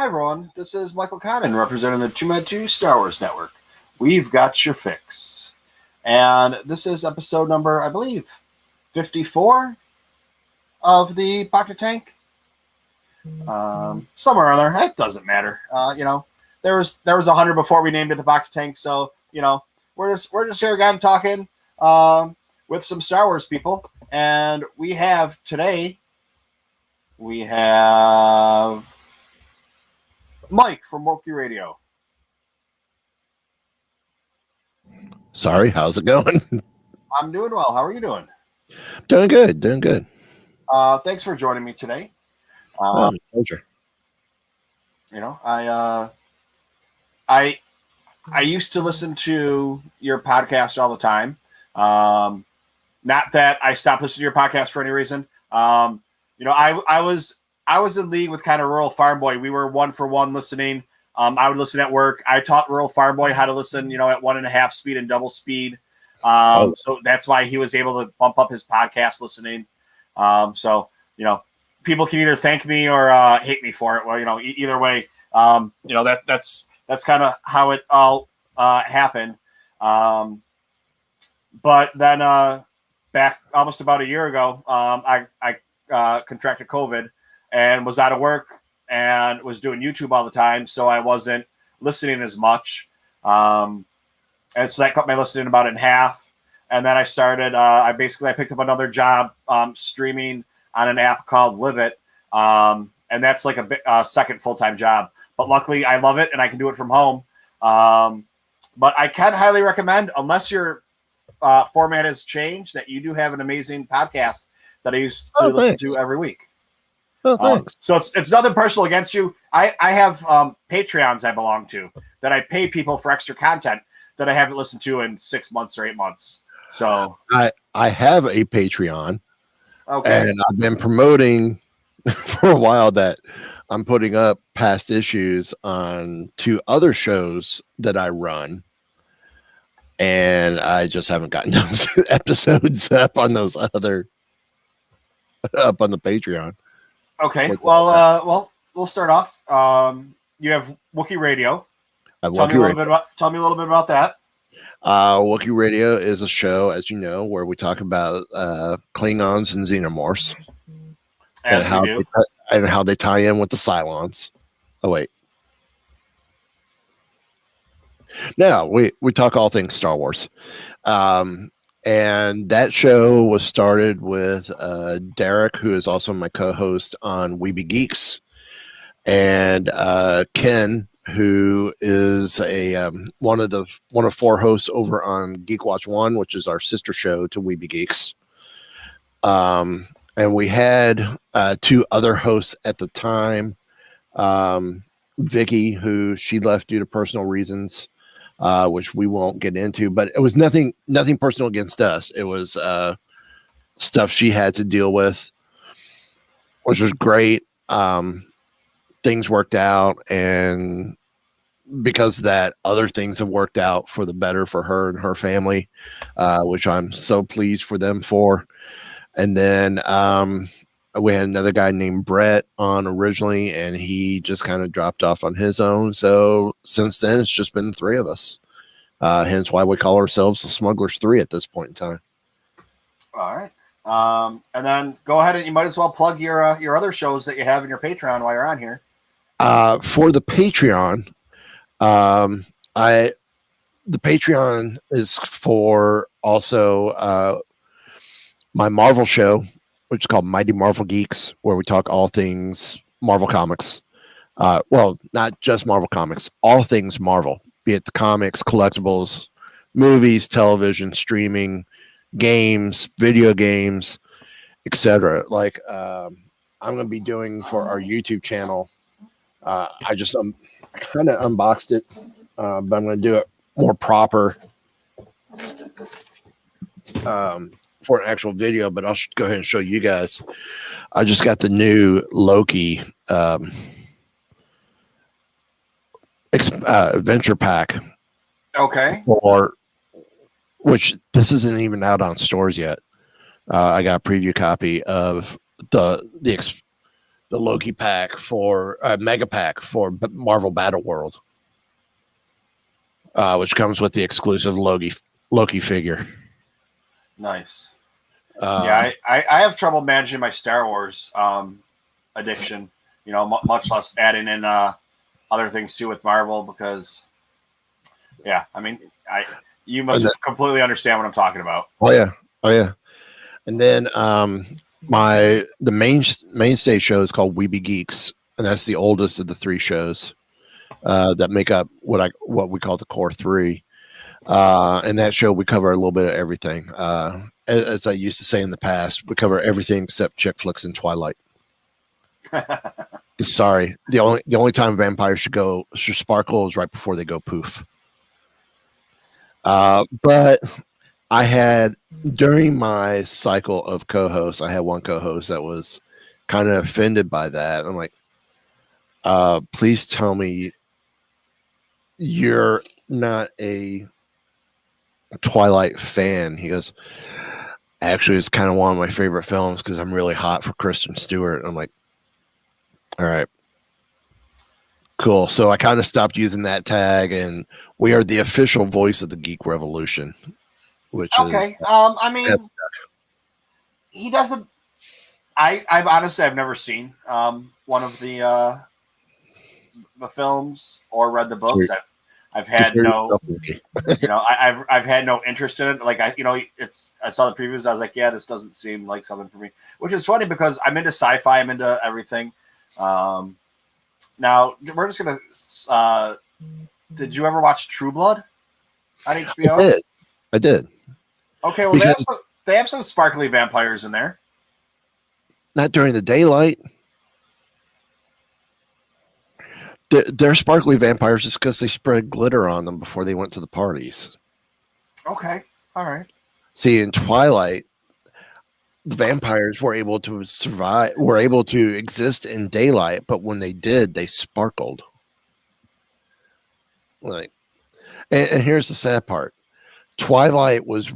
Hi, everyone. This is Michael Connon representing the TooMedToo's Star Wars Network. We've got your fix. And this is episode number, I believe, 54 of the Bacta tank. Somewhere around there. It doesn't matter. There was 100 before we named it the Bacta tank. So, we're just here again talking with some Star Wars people. And we have Mike from Wookiee Radio. Sorry, how's it going? I'm doing well. How are you doing? Doing good. Thanks for joining me today. Pleasure. I used to listen to your podcast all the time. Not that I stopped listening to your podcast for any reason. I was in league with kind of Rural Farm Boy. We were 1-for-1 listening. I would listen at work. I taught Rural Farm Boy how to listen, at 1.5 speed and double speed. So that's why he was able to bump up his podcast listening. People can either thank me or hate me for it. Well, either way, that's kind of how it all happened. But then back almost about a year ago, I contracted COVID and was out of work and was doing YouTube all the time. So I wasn't listening as much. And so that cut my listening about in half. And then I started, I picked up another job streaming on an app called Live It. And that's like a second full-time job. But luckily I love it and I can do it from home. But I can highly recommend, unless your format has changed, that you do have an amazing podcast that I used to listen to every week. Oh, thanks. So it's nothing personal against you. I have Patreons I belong to that I pay people for extra content that I haven't listened to in 6 months or 8 months. So I have a Patreon. Okay. And I've been promoting for a while that I'm putting up past issues on 2 other shows that I run. And I just haven't gotten those episodes up on the Patreon. Okay. Well, we'll start off. You have Wookiee Radio. Tell me a little bit about that. Wookiee Radio is a show, as you know, where we talk about Klingons and Xenomorphs and how they tie in with the Cylons. Oh wait. No, we talk all things Star Wars. And that show was started with Derek, who is also my co-host on Weeby Geeks, and Ken, who is one of 4 hosts over on Geek Watch One, which is our sister show to Weeby Geeks. And we had 2 other hosts at the time, Vicky, who she left due to personal reasons. Which we won't get into, but it was nothing personal against us. It was stuff she had to deal with, which was great. Things worked out, and because of that, other things have worked out for the better for her and her family, which I'm so pleased for them for. And then we had another guy named Brett on originally, and he just kind of dropped off on his own. So since then, it's just been the 3 of us. Hence why we call ourselves the Smugglers 3 at this point in time. All right. And then go ahead and you might as well plug your other shows that you have in your Patreon while you're on here. For the Patreon, the Patreon is for also my Marvel show, which is called Mighty Marvel Geeks, where we talk all things Marvel Comics. Well, not just Marvel Comics, all things Marvel, be it the comics, collectibles, movies, television, streaming, games, video games, etc. Like I'm going to be doing for our YouTube channel. I kind of unboxed it, but I'm going to do it more proper. For an actual video, but I'll go ahead and show you guys. I just got the new Loki adventure pack. Okay. Which this isn't even out on stores yet. I got a preview copy of the the Loki pack for Mega Pack for Marvel Battle World, which comes with the exclusive Loki figure. Nice. Yeah, I have trouble managing my Star Wars addiction. Much less adding in other things too with Marvel because, yeah, I mean, you must completely understand what I'm talking about. Oh yeah. And then the mainstay show is called Weeby Geeks, and that's the oldest of the 3 shows that make up what we call the core 3. And that show we cover a little bit of everything. As I used to say in the past, we cover everything except chick flicks and Twilight. Sorry, the only time vampires should sparkle is right before they go poof. But I had, during my cycle of co-hosts, I had one co-host that was kind of offended by that. I'm like, please tell me you're not a Twilight fan. He goes, actually, it's kind of one of my favorite films because I'm really hot for Kristen Stewart. I'm like, all right, cool. So I kind of stopped using that tag, and we are the official voice of the Geek Revolution, which okay. I mean, he doesn't. I've honestly never seen one of the films or read the books. I've had no, I've had no interest in it. Like I saw the previews. I was like, yeah, this doesn't seem like something for me. Which is funny because I'm into sci-fi. I'm into everything. Now we're just gonna. Did you ever watch True Blood on HBO? I did. Okay, well they have some sparkly vampires in there. Not during the daylight. They're sparkly vampires just because they spread glitter on them before they went to the parties. Okay, all right. See, in Twilight, the vampires were able to survive, were able to exist in daylight, but when they did, they sparkled. Like, and here's the sad part: Twilight was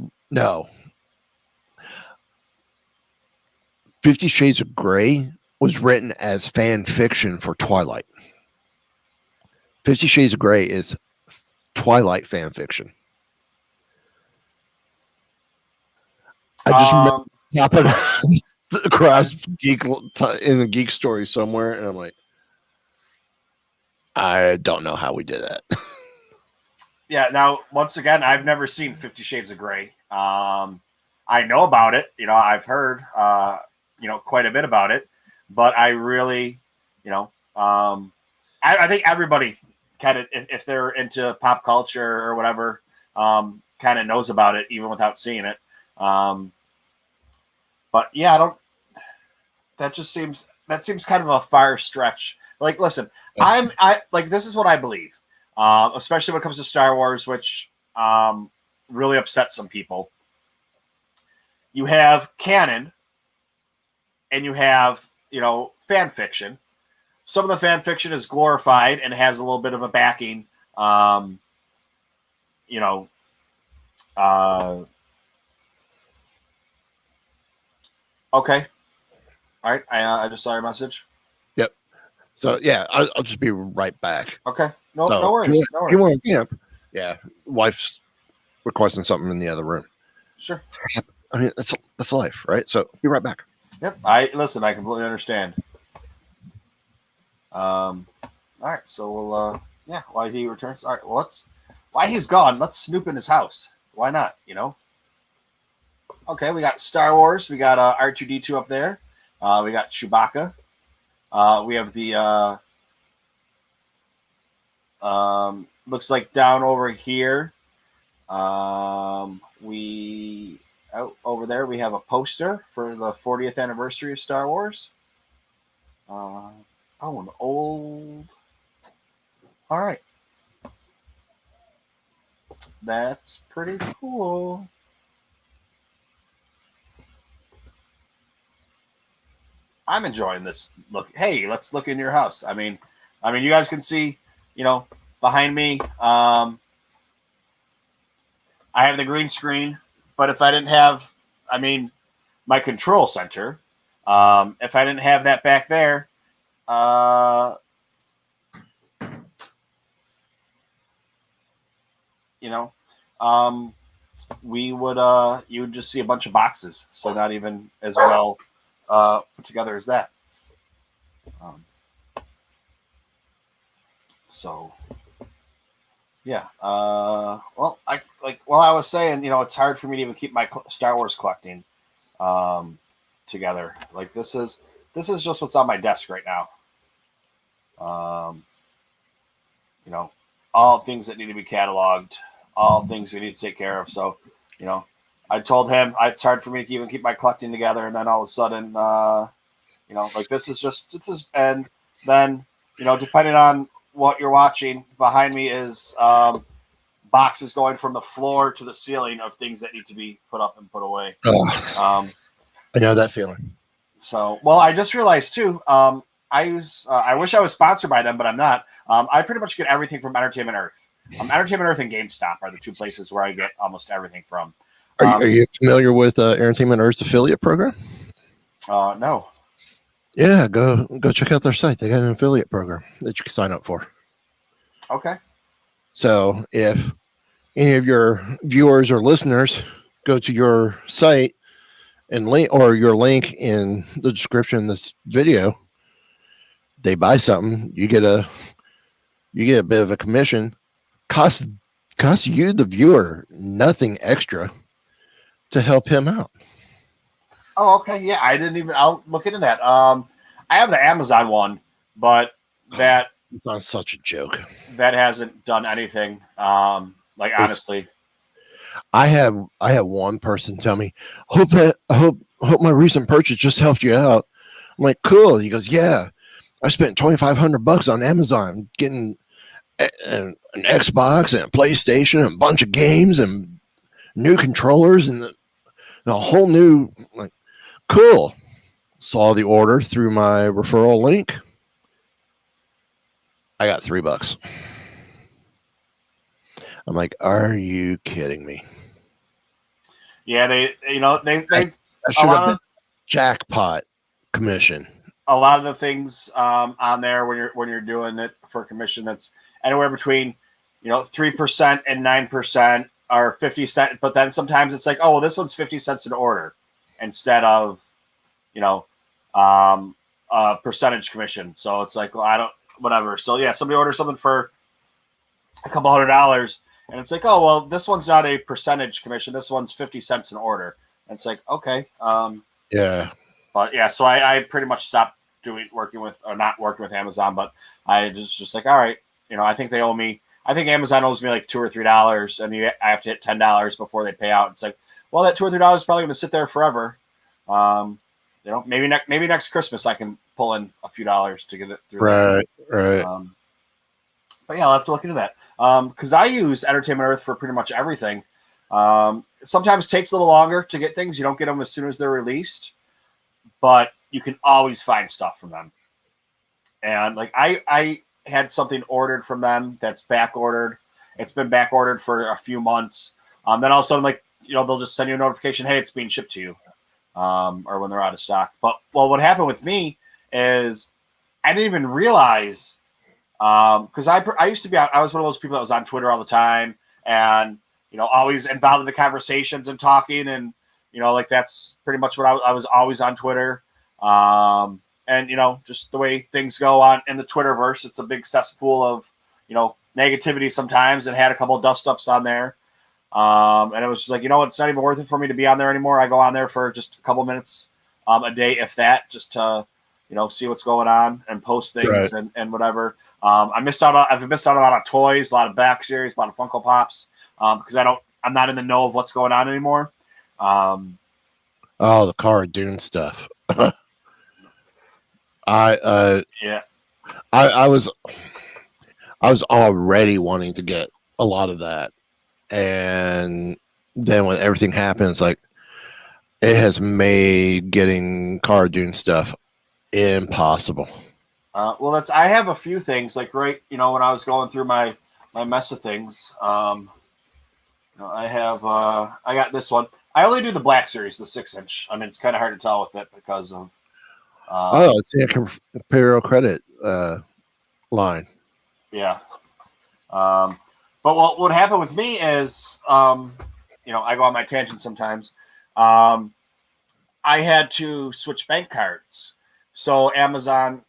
50 Shades of Grey was written as fan fiction for Twilight. 50 Shades of Grey is Twilight fan fiction. I just remember popping across in the Geek Story somewhere, and I'm like, I don't know how we did that. Yeah. Now, once again, I've never seen 50 Shades of Grey. I know about it. I've heard, quite a bit about it, but I really, I think everybody kind of, if they're into pop culture or whatever, kind of knows about it even without seeing it. But yeah, that seems kind of a far stretch. Like, listen, this is what I believe, especially when it comes to Star Wars, which really upsets some people. You have canon and you have, fan fiction. Some of the fan fiction is glorified and has a little bit of a backing, okay. All right. I just saw your message. Yep. So yeah, I'll just be right back. Okay. No worries. If you want to camp, yeah. Wife's requesting something in the other room. Sure. I mean, that's life, right? So be right back. Yep. I completely understand. All right. So we'll, while he returns. All right. Well, while he's gone, let's snoop in his house. Why not? Okay. We got Star Wars. We got R2D2 up there. We got Chewbacca. We have the looks like down over here. Over there we have a poster for the 40th anniversary of Star Wars. An old. All right. That's pretty cool. I'm enjoying this look. Hey, let's look in your house. I mean, you guys can see, behind me. I have the green screen, but if I didn't have, my control center, if I didn't have that back there, you know, we would you would just see a bunch of boxes, so not even as well put together as that. So yeah, well, I was saying, it's hard for me to even keep my Star Wars collecting together. Like this is just what's on my desk right now. All things that need to be cataloged, all things we need to take care of. So, I told him it's hard for me to even keep my collecting together. And then all of a sudden, and then, depending on what you're watching, behind me is boxes going from the floor to the ceiling of things that need to be put up and put away. I know that feeling. So, well, I just realized too, I wish I was sponsored by them, but I'm not. I pretty much get everything from Entertainment Earth. Entertainment Earth and GameStop are the two places where I get almost everything from. Are you familiar with Entertainment Earth's affiliate program? No. Yeah, go check out their site. They got an affiliate program that you can sign up for. Okay. So if any of your viewers or listeners go to your site and your link in the description of this video, they buy something, you get a bit of a commission. Costs you, the viewer, nothing extra to help him out. Oh, okay. Yeah, I'll look into that. I have the Amazon one, but It's not such a joke. That hasn't done anything. Honestly, I have one person tell me, hope my recent purchase just helped you out. I'm like, cool. He goes, yeah, I spent $2,500 on Amazon getting an Xbox and a PlayStation and a bunch of games and new controllers and a whole new, like, cool. Saw the order through my referral link. I got $3. I'm like, are you kidding me? Yeah, they I should have been jackpot commission. A lot of the things on there when you're doing it for commission, that's anywhere between 3% and 9% or 50 cents. But then sometimes it's like, oh well, this one's 50 cents an order instead of percentage commission. So it's like, well, I don't, whatever. So yeah, somebody orders something for a couple $100, and it's like, oh well, this one's not a percentage commission. This one's 50 cents an order. And it's like, okay, yeah. But yeah, so I pretty much stopped working with Amazon, but I just like, all right, I think they owe me. I think Amazon owes me like $2 or $3, and I have to hit $10 before they pay out. It's like, well, that $2 or $3 is probably going to sit there forever. Maybe next Christmas I can pull in a few dollars to get it through. Right. But yeah, I'll have to look into that because I use Entertainment Earth for pretty much everything. Sometimes it takes a little longer to get things. You don't get them as soon as they're released, but you can always find stuff from them. And like I had something ordered from them that's back ordered. It's been back ordered for a few months. Then all of a sudden, like, they'll just send you a notification, hey, it's being shipped to you. Or when they're out of stock. But what happened with me is I didn't even realize because I used to be I was one of those people that was on Twitter all the time and always involved in the conversations and talking, and like that's pretty much what I was always on Twitter. And just the way things go on in the Twitterverse, it's a big cesspool of negativity sometimes, and had a couple of dust ups on there. And it was just like, it's not even worth it for me to be on there anymore. I go on there for just a couple minutes a day, if that, just to see what's going on and post things. Right. and whatever. I've missed out on a lot of toys, a lot of back series, a lot of Funko Pops, because I'm not in the know of what's going on anymore. The Cara Dune stuff. I was already wanting to get a lot of that, and then when everything happens, like, it has made getting Cara Dune stuff impossible. Well, I have a few things, like, right, when I was going through my mess of things, I got this one. I only do the black series, the 6-inch. I mean, it's kind of hard to tell with it because of It's the Imperial Credit line. Yeah. But what happened with me is, I go on my tangent sometimes. I had to switch bank cards. So Amazon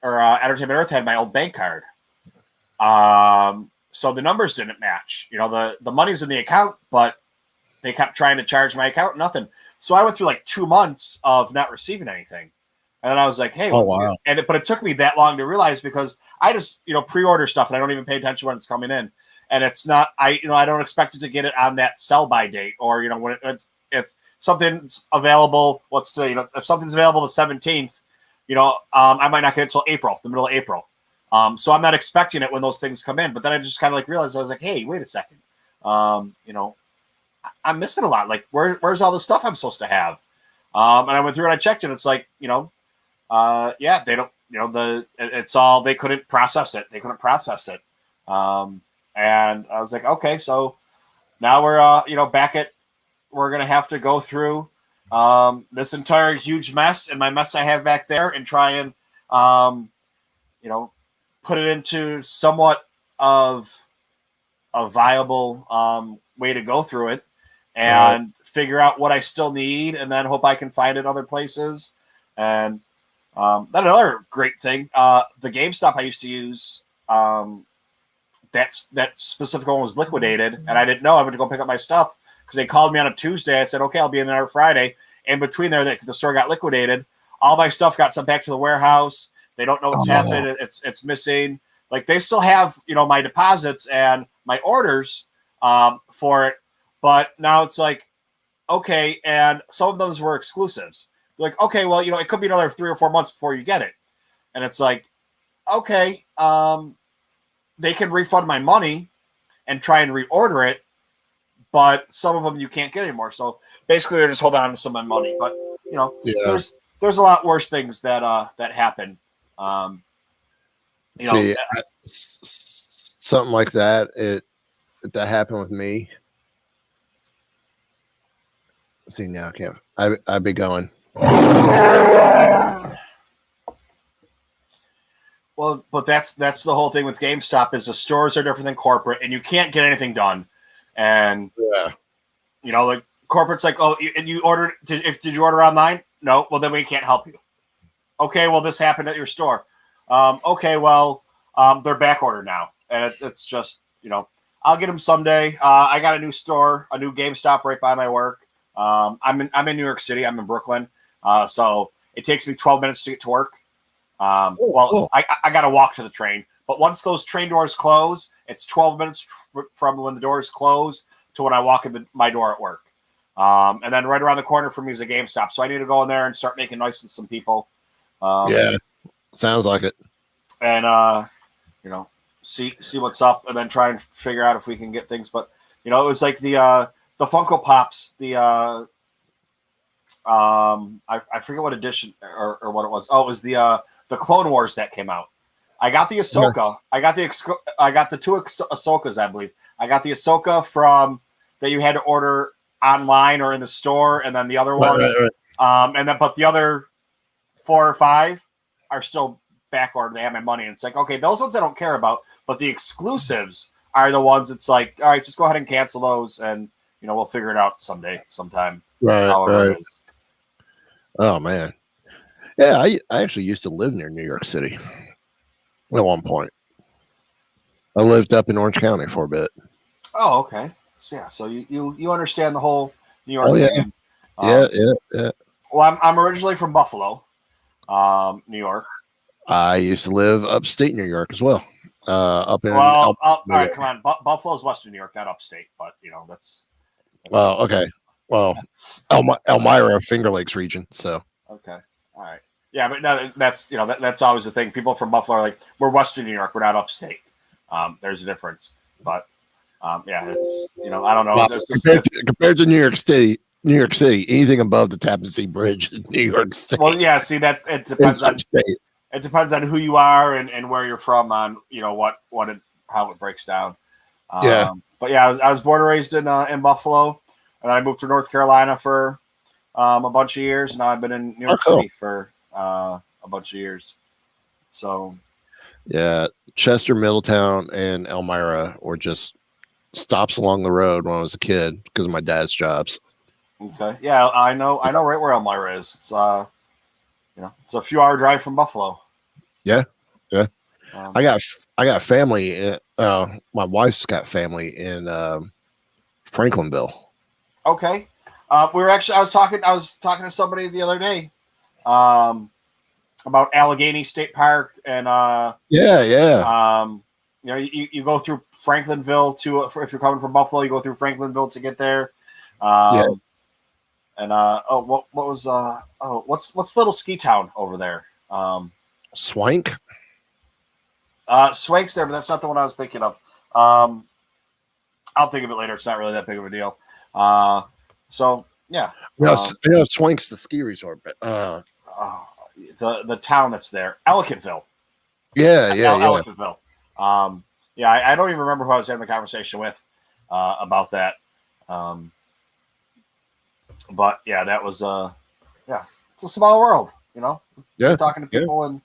or Entertainment Earth had my old bank card. So the numbers didn't match. The money's in the account, but they kept trying to charge my account, nothing. So I went through like 2 months of not receiving anything. And then I was like, hey, wow. But it took me that long to realize because I just, pre-order stuff and I don't even pay attention when it's coming in. And it's not, I don't expect it to get it on that sell by date or, when if something's available, what's today, if something's available the 17th, I might not get it until April, the middle of April. So I'm not expecting it when those things come in. But then I just kind of like realized, I was like, hey, wait a second. I'm missing a lot. Like, where's all the stuff I'm supposed to have? And I went through and I checked it. It's like, they don't, it's all, they couldn't process it. And I was like, okay, so now we're, we're going to have to go through this entire huge mess and my mess I have back there and try and, put it into somewhat of a viable way to go through it and figure out what I still need and then hope I can find it other places. And then another great thing, the GameStop I used to use, that specific one was liquidated, and I didn't know. I went to go pick up my stuff because they called me on a Tuesday. I said, okay, I'll be in there on Friday. And between there, the store got liquidated. All my stuff got sent back to the warehouse. They don't know what's happened. It's missing. Like, they still have, my deposits and my orders for it. But now it's like, okay, and some of those were exclusives. They're like, okay, well, it could be another 3 or 4 months before you get it. And it's like, okay, they can refund my money and try and reorder it, but some of them you can't get anymore. So basically, they're just holding on to some of my money. But there's a lot worse things that happen. Something like that. That happened with me. See, now I can't. I'd be going. Well, but that's the whole thing with GameStop is the stores are different than corporate, and you can't get anything done. And like corporate's like, oh, and you ordered? Did you order online? No. Well, then we can't help you. Okay. Well, this happened at your store. Okay. Well, they're back ordered now, and it's just I'll get them someday. I got a new store, a new GameStop right by my work. I'm in New York City. I'm in Brooklyn. So it takes me 12 minutes to get to work. Cool. I got to walk to the train, but once those train doors close, it's 12 minutes from when the doors close to when I walk in my door at work. And then right around the corner from me is a GameStop. So I need to go in there and start making nice with some people. Sounds like it. And, see what's up and then try and figure out if we can get things. But, it was like the Funko Pops, I forget what edition or what it was. Oh, it was the Clone Wars that came out. I got the Ahsoka. I got the 2 Ahsokas, I believe. I got the Ahsoka from that you had to order online or in the store, and then the other one, but the other 4 or 5 are still back ordered. They have my money, and it's like, okay, those ones I don't care about, but the exclusives are the ones. It's like, all right, just go ahead and cancel those, and we'll figure it out sometime. Right. It is. Oh man, yeah. I actually used to live near New York City at one point. I lived up in Orange County for a bit. Oh, okay. So yeah, so you understand the whole New York thing. Yeah. Well, I'm originally from Buffalo, New York. I used to live upstate New York as well. Up in all right, come on. Buffalo's Western New York, not upstate, but that's. Well, okay. Well, Elmira, Finger Lakes region. So. Okay. All right. Yeah, but no, that's that's always the thing. People from Buffalo are like, we're Western New York, we're not upstate. There's a difference, but it's I don't know. Well, compared to New York City, anything above the Tappan Zee Bridge is New York State. Well, yeah. See, that it depends on state. It depends on who you are and where you're from on how it breaks down. But yeah, I was born and raised in Buffalo, and then I moved to North Carolina for a bunch of years. Now I've been in New York City for a bunch of years. So yeah, Chester, Middletown, and Elmira were just stops along the road when I was a kid because of my dad's jobs. okay, yeah, I know right where Elmira is. It's it's a few hour drive from Buffalo. Yeah, yeah. Um, I got family. My wife's got family in Franklinville. okay, I was talking to somebody the other day, about Allegheny State Park and Yeah. you go through Franklinville if you're coming from Buffalo, you go through Franklinville to get there. Yeah. And what's the little ski town over there? Swank. Swank's there, but that's not the one I was thinking of. I'll think of it later. It's not really that big of a deal. So yeah. Swank's the ski resort, but the town that's there, Ellicottville. Yeah. Ellicottville. I don't even remember who I was having the conversation with about that. But yeah, that was it's a small world, you know. Yeah, talking to people and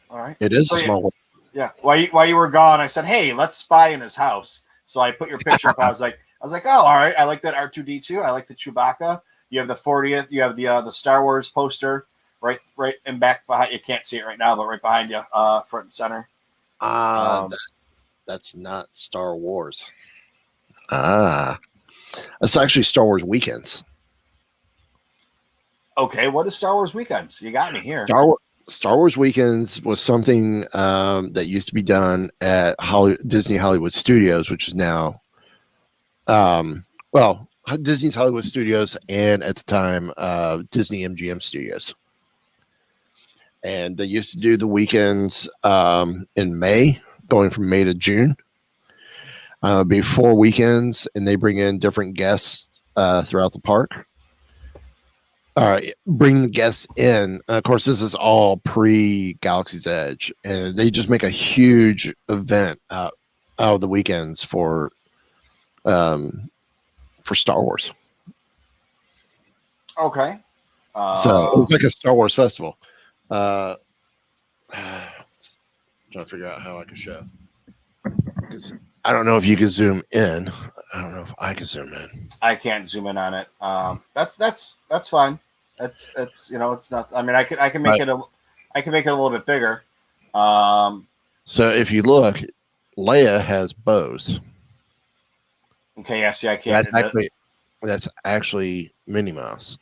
all right. It is a small world. Yeah. While you were gone, I said, "Hey, let's spy in his house." So I put your picture up. I was like, "Oh, all right. I like that R2D2. I like the Chewbacca. You have the 40th. You have the Star Wars poster right in back behind. You can't see it right now, but right behind you, front and center." That's not Star Wars. It's actually Star Wars Weekends. Okay, what is Star Wars Weekends? You got me here. Star Wars Weekends was something that used to be done at Disney Hollywood Studios, which is now, Disney's Hollywood Studios, and at the time, Disney MGM Studios. And they used to do the weekends in May, going from May to June. Be 4 weekends, and they bring in different guests throughout the park. Bring the guests in. Of course, this is all pre-Galaxy's Edge, and they just make a huge event out of the weekends for Star Wars. Okay. So it was like a Star Wars festival. Trying to figure out how I can show. I don't know if you can zoom in. I don't know if I can zoom in. I can't zoom in on it. That's fine. It's it's not. I mean, I can make it a little bit bigger. So if you look, Leia has bows. Okay, yeah, see, I can't. That's actually Minnie Mouse.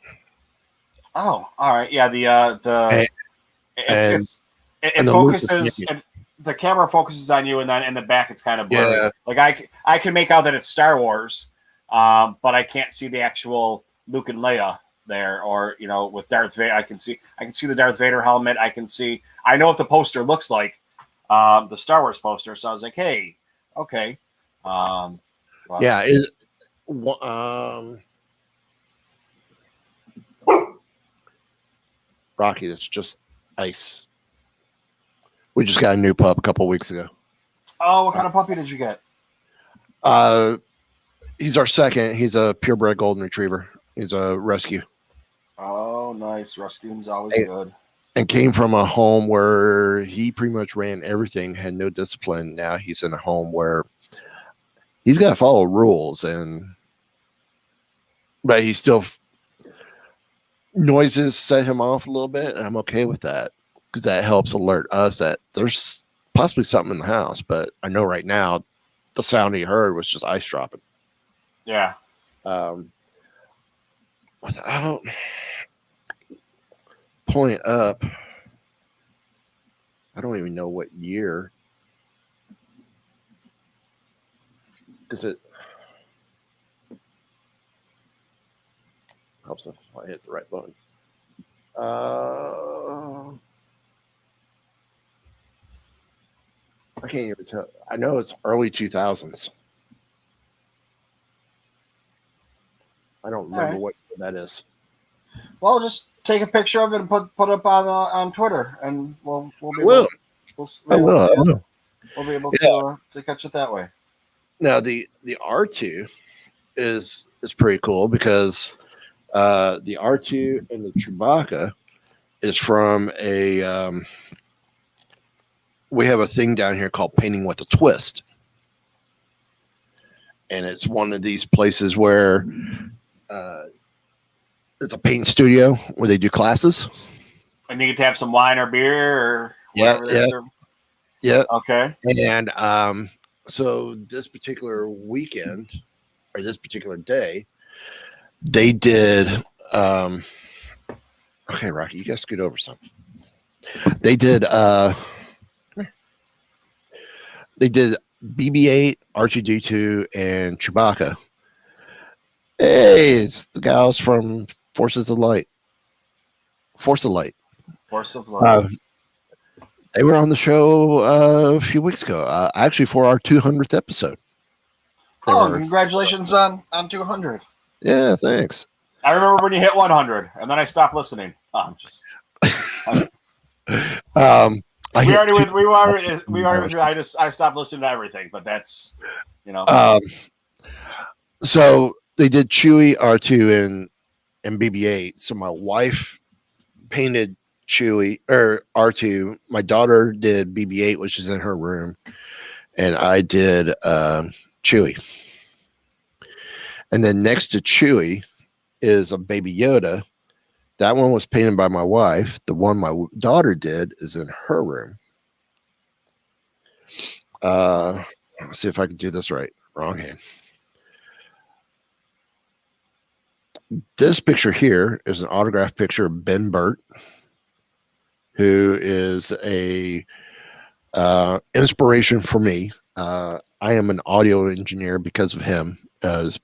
Oh, all right, yeah. It focuses. The camera focuses on you, and then in the back it's kind of blurry. Yeah. Like I can make out that it's Star Wars, but I can't see the actual Luke and Leia there, or with Darth Vader. I can see the Darth Vader helmet. I know what the poster looks like, the Star Wars poster. So I was like, hey, okay, yeah. Rocky, that's just ice. We just got a new pup a couple weeks ago. Oh, what kind of puppy did you get? He's our second. He's a purebred golden retriever. He's a rescue. Oh, nice. Rescuing's always good. And came from a home where he pretty much ran everything, had no discipline. Now he's in a home where he's got to follow rules, but he still noises set him off a little bit, and I'm okay with that. Because that helps alert us that there's possibly something in the house. But I know right now the sound he heard was just ice dropping. Yeah. Without pulling it up, I don't even know what year. Because it helps if I hit the right button. I can't even tell. I know it's early 2000s. I don't remember what that is. Well, just take a picture of it and put it up on Twitter, and we'll be able to catch it that way. Now the R2 is pretty cool because The R2 and the Chewbacca is from a. We have a thing down here called Painting with a Twist, and it's one of these places where it's a paint studio where they do classes. And you get to have some wine or beer or whatever they're serving. Yeah. Okay. And so this particular weekend or this particular day, they did. Okay, Rocky, you guys scoot over some. They did. They did BB-8, R2-D2, and Chewbacca. Hey, it's the gals from Force of Light. Force of Light. They were on the show a few weeks ago, actually for our 200th episode. Congratulations on 200. Yeah, thanks. I remember when you hit 100, and then I stopped listening. I'm just. I stopped listening to everything, but that's, So they did Chewie, R2, and BB-8. So my wife painted Chewie or R2. My daughter did BB-8, which is in her room, and I did Chewie. And then next to Chewie is a Baby Yoda. That one was painted by my wife. The one my daughter did is in her room. Let's see if I can do this right. Wrong hand. This picture here is an autographed picture of Ben Burt, who is a inspiration for me. I am an audio engineer because of him. Because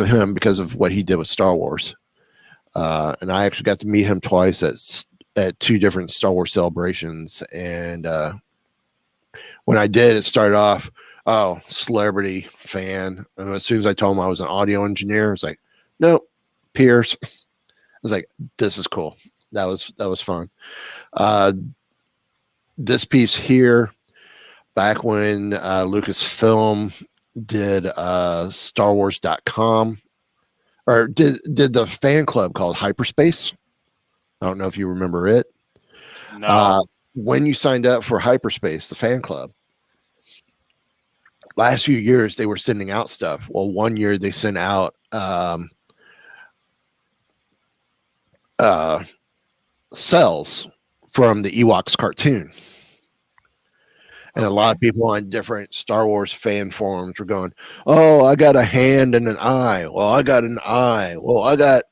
of him, because of what he did with Star Wars. And I actually got to meet him twice at two different Star Wars celebrations. And when I did, it started off, celebrity fan. And as soon as I told him I was an audio engineer, I was like, nope, Pierce. I was like, this is cool. That was fun. This piece here, back when Lucasfilm did StarWars.com, or did the fan club called Hyperspace. I don't know if you remember it. No. When you signed up for Hyperspace, the fan club, last few years they were sending out stuff. Well, one year they sent out cells from the Ewoks cartoon. And a lot of people on different Star Wars fan forums were going, "Oh, I got a hand and an eye. Well, I got an eye. Well, I got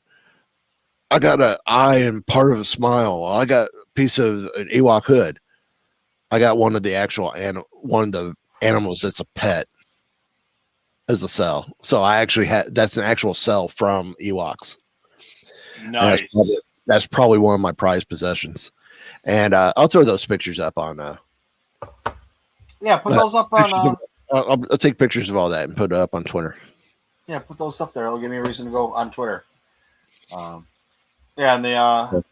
an eye and part of a smile. Well, I got a piece of an Ewok hood. I got one of the animals that's a pet as a cell. So I actually that's an actual cell from Ewoks. Nice. That's probably one of my prized possessions. And I'll throw those pictures up on. Put those up on. I'll take pictures of all that and put it up on Twitter. Yeah, put those up there. It'll give me a reason to go on Twitter. And the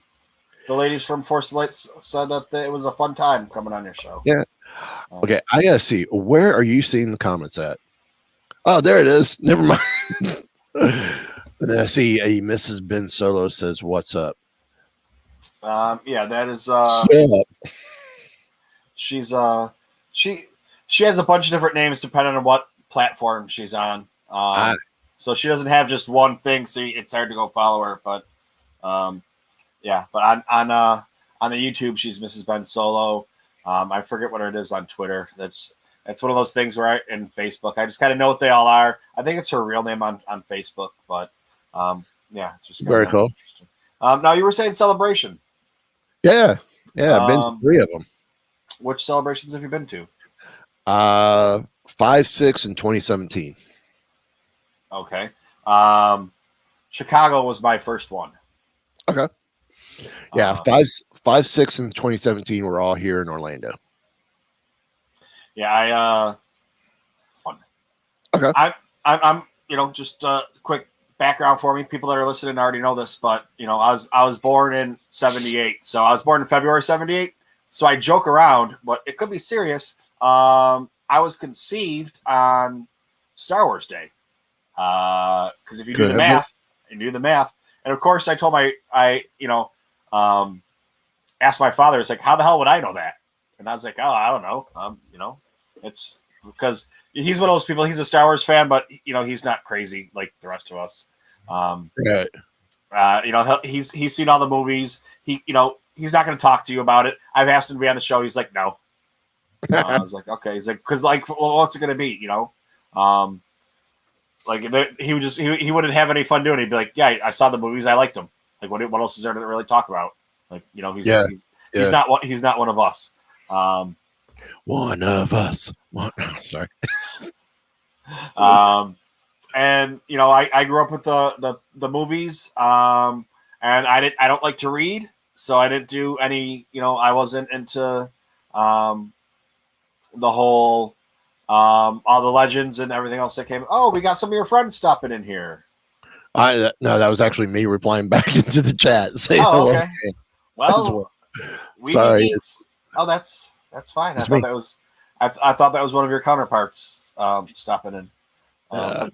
ladies from Force Lights said that it was a fun time coming on your show. Yeah. Okay, I gotta see. Where are you seeing the comments at? Oh, there it is. Never mind. And then I see a Mrs. Ben Solo says, "What's up?" That is. She's she has a bunch of different names depending on what platform she's on. So she doesn't have just one thing, so it's hard to go follow her. But But on the YouTube, she's Mrs. Ben Solo. I forget what it is on Twitter. That's one of those things where in Facebook, I just kind of know what they all are. I think it's her real name on Facebook, but it's just very cool. Now you were saying celebration. Yeah. I've been to 3 of them. Which celebrations have you been to? 5, 6, and 2017. Okay. Chicago was my first one. Okay. Yeah, 5, 6, and 2017 were all here in Orlando. Yeah, Okay. I'm just quick background for me. People that are listening already know this, but I was born in 78. So I was born in February 78. So I joke around, but it could be serious. I was conceived on Star Wars Day. Because if you do the math, and of course I told asked my father, it's like, how the hell would I know that? And I was like, oh, I don't know. It's because he's one of those people. He's a Star Wars fan, but he's not crazy like the rest of us. Right. He's seen all the movies. He's not going to talk to you about it. I've asked him to be on the show. He's like, no. I was like, okay. He's like, because what's it going to be? He wouldn't have any fun doing it. He'd be like, yeah, I saw the movies. I liked them. Like, what else is there to really talk about? Like, he's not one of us. One of us. Sorry. And I grew up with the movies. And I don't like to read, so I didn't do any. I wasn't into the whole all the legends and everything else that came. Oh, we got some of your friends stopping in here. No, that was actually me replying back into the chat. Saying hello. Okay. Well, sorry. Oh, that's fine. I thought that was I thought that was one of your counterparts stopping in. And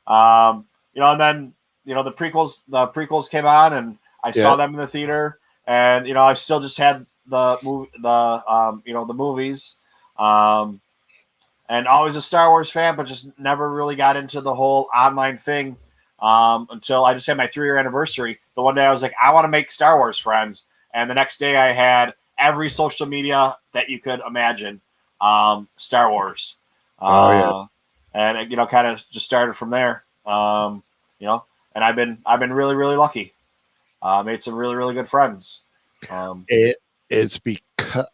then the prequels came on, and I saw them in the theater, and I still just had the movies, and always a Star Wars fan, but just never really got into the whole online thing until I just had my 3-year anniversary. The one day I was like, I want to make Star Wars friends, and the next day I had every social media that you could imagine, Star Wars. And kind of just started from there. And I've been really, really lucky. Made some really, really good friends. It's because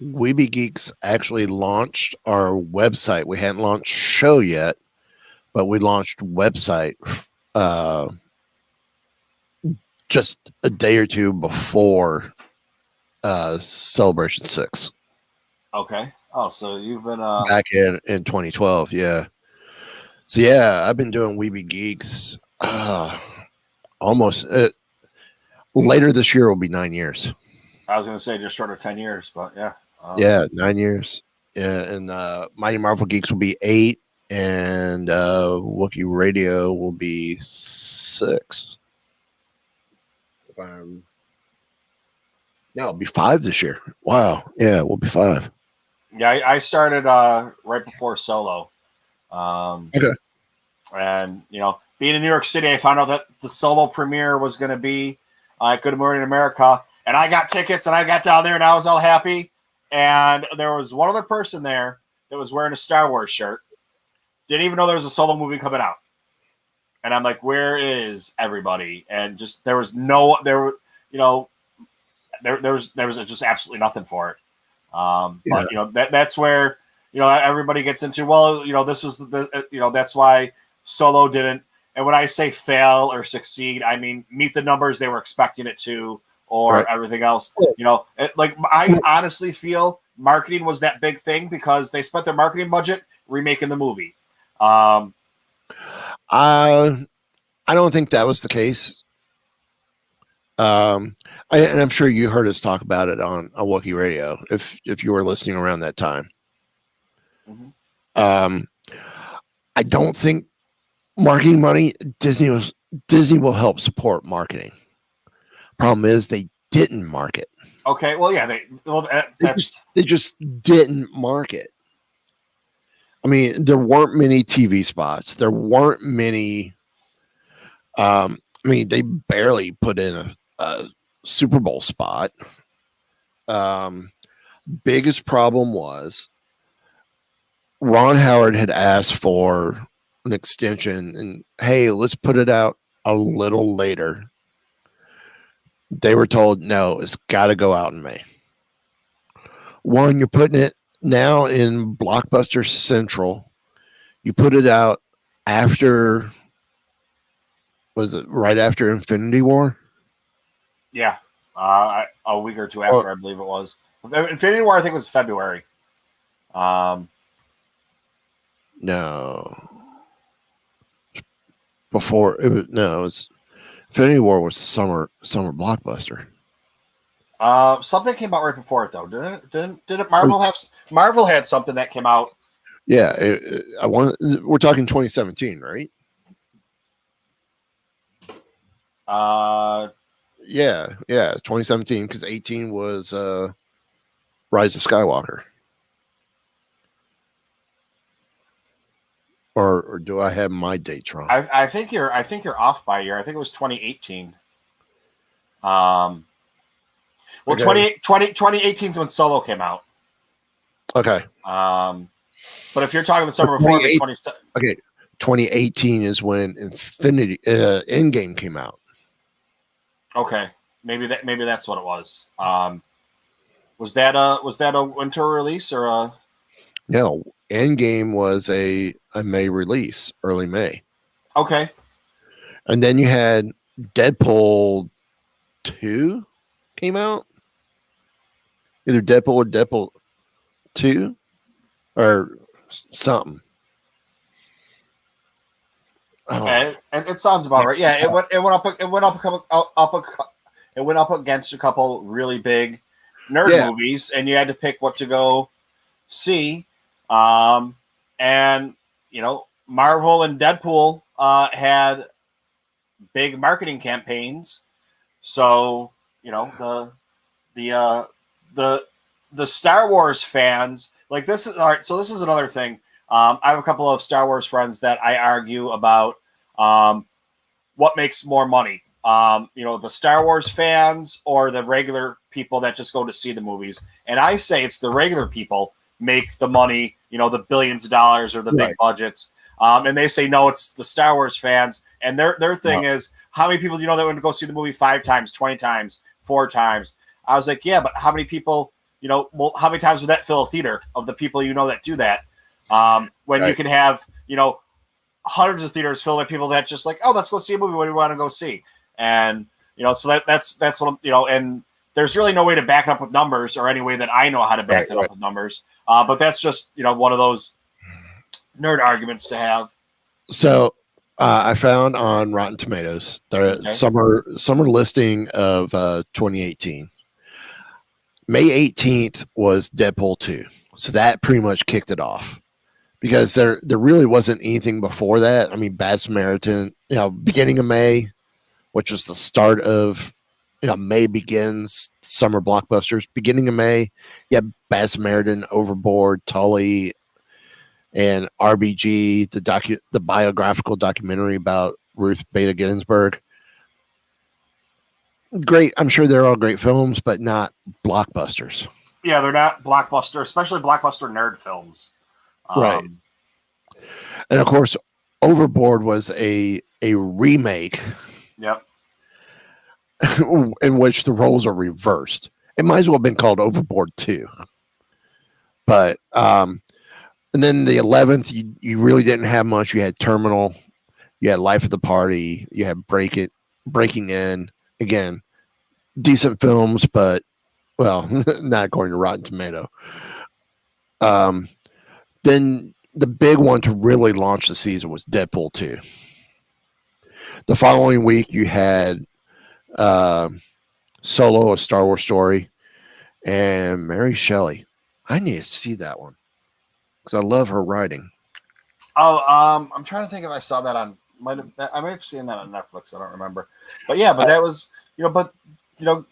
Weeby Geeks actually launched our website. We hadn't launched show yet, but we launched website just a day or two before Celebration 6. Okay. Oh, so you've been back in 2012, yeah. So yeah, I've been doing Weeby Geeks almost later this year will be 9 years. I was going to say just short of 10 years, but yeah. 9 years. Yeah, and Mighty Marvel Geeks will be 8, and Wookiee Radio will be 6. No, it'll be 5 this year. Wow. Yeah, we'll be 5. Yeah, I started right before Solo. Okay. And, being in New York City, I found out that the Solo premiere was going to be at Good Morning America. And I got tickets, and I got down there, and I was all happy. And there was one other person there that was wearing a Star Wars shirt. Didn't even know there was a Solo movie coming out. And I'm like, where is everybody? And just there was just absolutely nothing for it. But that's where everybody gets into. Well, this was that's why Solo didn't. And when I say fail or succeed, I mean meet the numbers they were expecting it to, or everything else. I honestly feel marketing was that big thing because they spent their marketing budget remaking the movie. I don't think that was the case. And I'm sure you heard us talk about it on a Wookiee Radio if you were listening around that time. Mm-hmm. I don't think marketing money, Disney will help support marketing. Problem is they didn't market. Okay, well, yeah, they just didn't market. I mean, there weren't many TV spots. There weren't many. They barely put in a Super Bowl spot. Biggest problem was Ron Howard had asked for an extension, and hey, let's put it out a little later. They were told, no, it's got to go out in May. One, you're putting it now in Blockbuster Central. You put it out after, was it right after Infinity War? Yeah. A week or two after, I believe it was. Infinity War, I think, was February. No. Before, it was Infinity War was summer blockbuster. Something came out right before it though, didn't it? Didn't Marvel have Marvel had something that came out? Yeah, we're talking 2017, right? Yeah, 2017, because 18 was Rise of Skywalker. Or do I have my dates wrong? I think you're off by a year. I think it was 2018. Well, okay. 2018 is when Solo came out. Okay. But if you're talking the summer before, 2018 is when Endgame came out. Okay, maybe that's what it was. Was that a winter release or a? No, Endgame was a May release, early May. Okay. And then you had Deadpool 2 came out. Either Deadpool or Deadpool 2 or something. Okay, and it sounds about right. Yeah, it went up against a couple really big nerd movies, and you had to pick what to go see. And Marvel and Deadpool had big marketing campaigns, so the Star Wars fans like this is all right. So this is another thing. I have a couple of Star Wars friends that I argue about what makes more money. The Star Wars fans or the regular people that just go to see the movies. And I say it's the regular people make the money, the billions of dollars or the big budgets. And they say, no, it's the Star Wars fans. And their thing is, how many people do you know that went to go see the movie 5 times, 20 times, 4 times? I was like, yeah, but how many people, how many times would that fill a theater of the people that do that? When you can have, hundreds of theaters filled with people that just like, oh, let's go see a movie. What do we want to go see? And, so that's what, and there's really no way to back it up with numbers or any way that I know how to back it up with numbers. But that's just, one of those nerd arguments to have. So I found on Rotten Tomatoes, the summer listing of 2018. May 18th was Deadpool 2. So that pretty much kicked it off. Because there really wasn't anything before that. I mean, Bad Samaritan, beginning of May, which was the start of, May begins summer blockbusters. Beginning of May, Bad Samaritan, Overboard, Tully, and RBG, the biographical documentary about Ruth Bader Ginsburg. Great. I'm sure they're all great films, but not blockbusters. Yeah, they're not blockbuster, especially blockbuster nerd films. Right. And of course, Overboard was a remake. Yep. In which the roles are reversed. It might as well have been called Overboard 2. But and then the 11th, you really didn't have much. You had Terminal, you had Life at the Party, you had Breaking In. Again, decent films, but not according to Rotten Tomato. Then the big one to really launch the season was Deadpool 2. The following week, you had Solo, A Star Wars Story, and Mary Shelley. I need to see that one because I love her writing. Oh, I'm trying to think if I saw that I might have seen that on Netflix. I don't remember, but that was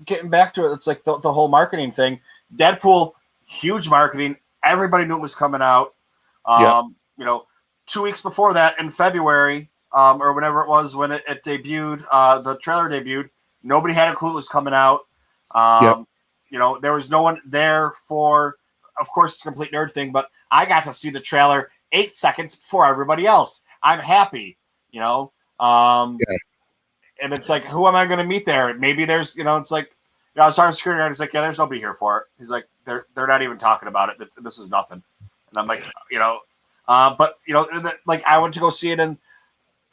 getting back to it, it's like the whole marketing thing. Deadpool, huge marketing. Everybody knew it was coming out. 2 weeks before that in February, or whenever it was when it debuted, the trailer debuted. Nobody had a clue it was coming out. There was no one there for, of course, it's a complete nerd thing, but I got to see the trailer 8 seconds before everybody else. I'm happy, and it's like, who am I going to meet there? Maybe there's, it's like, I was talking to security guard. He's like, yeah, there's nobody here for it. He's like, they're not even talking about it. This is nothing. And I'm like, but like I went to go see it in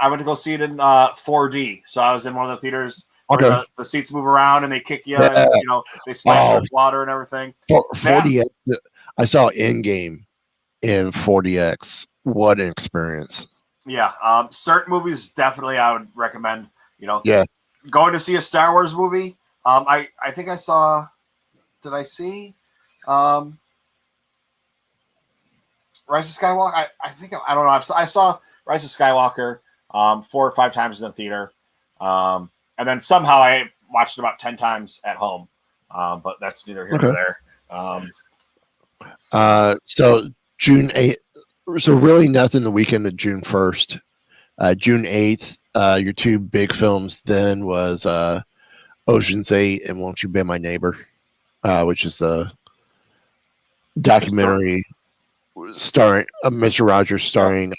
4D. So I was in one of the theaters where the seats move around and they kick you, and, they splash with water and everything. 4DX, I saw Endgame in 4DX. What an experience! Yeah, certain movies definitely I would recommend. Going to see a Star Wars movie. I think I saw. Did I see? Rise of Skywalker. I don't know. I saw Rise of Skywalker 4 or 5 times in the theater, and then somehow I watched it about 10 times at home. But that's neither here nor there. So June 8th. So really nothing the weekend of June 1st. June 8th, your 2 big films then was Ocean's 8 and Won't You Be My Neighbor, which is the documentary starring Mr. Rogers, starring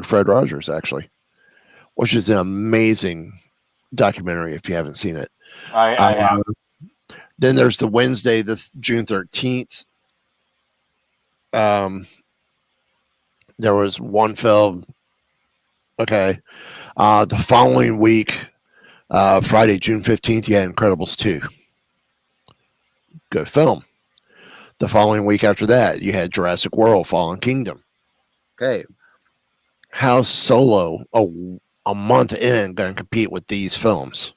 Fred Rogers, actually, which is an amazing documentary if you haven't seen it. I have. Then there's the Wednesday, the June 13th. There was one film. Okay. The following week, Friday, June 15th, you had Incredibles 2. Good film. The following week after that, you had Jurassic World, Fallen Kingdom. Okay. How's Solo a month in going to compete with these films?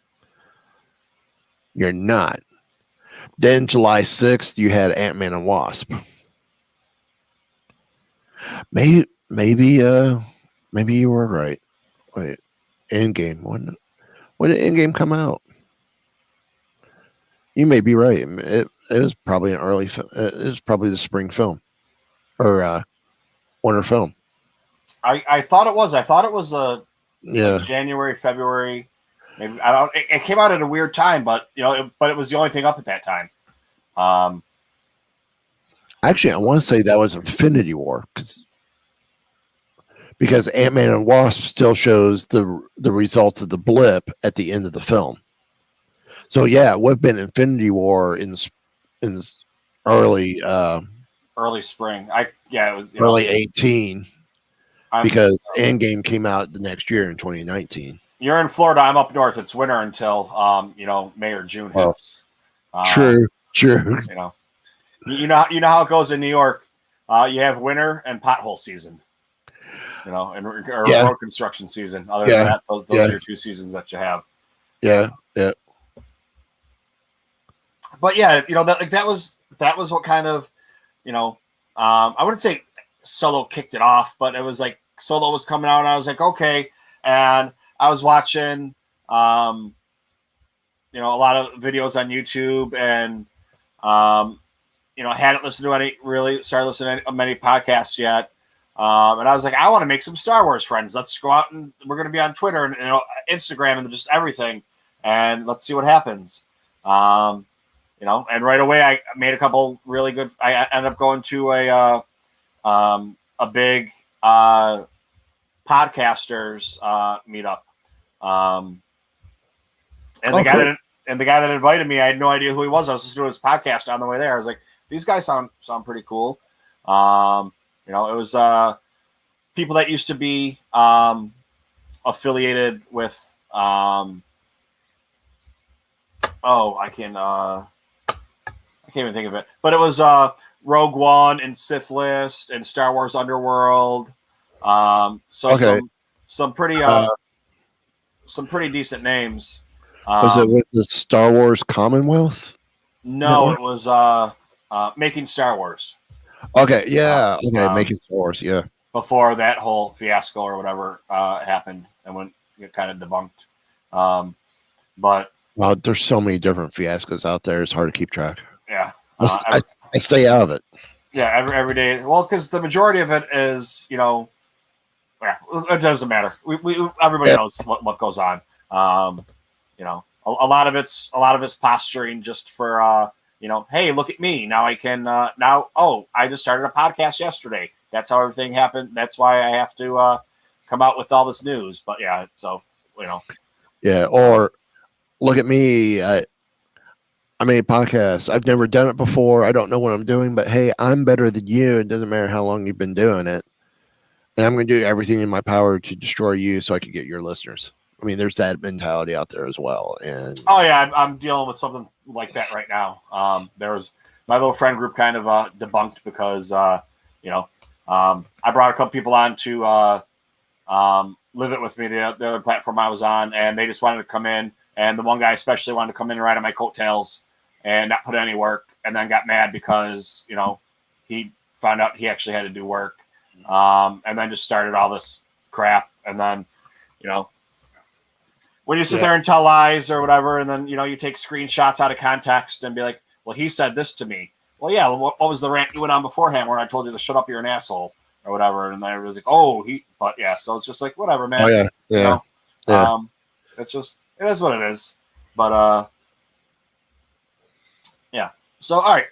You're not. Then July 6th, you had Ant-Man and Wasp. Maybe you were right. Wait, Endgame. When did Endgame come out? You may be right. It was probably an early film. It was probably the spring film or winter film. I thought it was. I thought it was like January, February. Maybe I don't. It came out at a weird time, but it was the only thing up at that time. Actually, I want to say that was Infinity War because Ant-Man and Wasp still shows the results of the blip at the end of the film. So yeah, it would have been Infinity War in early spring. It was early 18 because Endgame came out the next year in 2019. You're in Florida. I'm up north. It's winter until May or June hits. True. You know how it goes in New York. You have winter and pothole season. And road construction season. Other than that, those are your 2 seasons that you have. Yeah. But yeah, that was what kind of, I wouldn't say Solo kicked it off, but it was like Solo was coming out, and I was like, okay, and I was watching, a lot of videos on YouTube, and hadn't listened to started listening to many podcasts yet. And I was like, I want to make some Star Wars friends. Let's go out, and we're going to be on Twitter and Instagram and just everything, and let's see what happens. And right away I made a couple really good. I ended up going to a big podcasters meetup. And the guy that invited me, I had no idea who he was. I was listening to his podcast on the way there. I was like, these guys sound pretty cool. It was people that used to be affiliated with I can't even think of it. But it was Rogue One and Sith List and Star Wars Underworld. Some pretty decent names. Was it with the Star Wars Commonwealth? No, it was Making Star Wars. Okay, yeah. Making Star Wars, yeah. Before that whole fiasco or whatever happened and when it kind of debunked. But there's so many different fiascos out there. It's hard to keep track. Yeah. I stay out of it. Yeah, every day. Well, because the majority of it is, it doesn't matter. Everybody knows what goes on. A lot of it's posturing just for hey, look at me. Now I can I just started a podcast yesterday. That's how everything happened. That's why I have to come out with all this news. But yeah, so Yeah, or look at me. I made a podcast. I've never done it before. I don't know what I'm doing, but hey, I'm better than you. It doesn't matter how long you've been doing it. And I'm going to do everything in my power to destroy you so I can get your listeners. I mean, there's that mentality out there as well. And I'm dealing with something like that right now. There was my little friend group kind of debunked because, I brought a couple people on to live it with me, the other platform I was on, and they just wanted to come in. And the one guy especially wanted to come in and ride on my coattails and not put in any work, and then got mad because, he found out he actually had to do work, and then just started all this crap. And then, when you sit there and tell lies or whatever, and then, you take screenshots out of context and be like, well, he said this to me. Well, yeah, what was the rant you went on beforehand where I told you to shut up, you're an asshole or whatever? And then it was like, but yeah, so it's just like, whatever, man. Oh, yeah. Yeah. It's just, it is what it is. But, yeah. So, all right.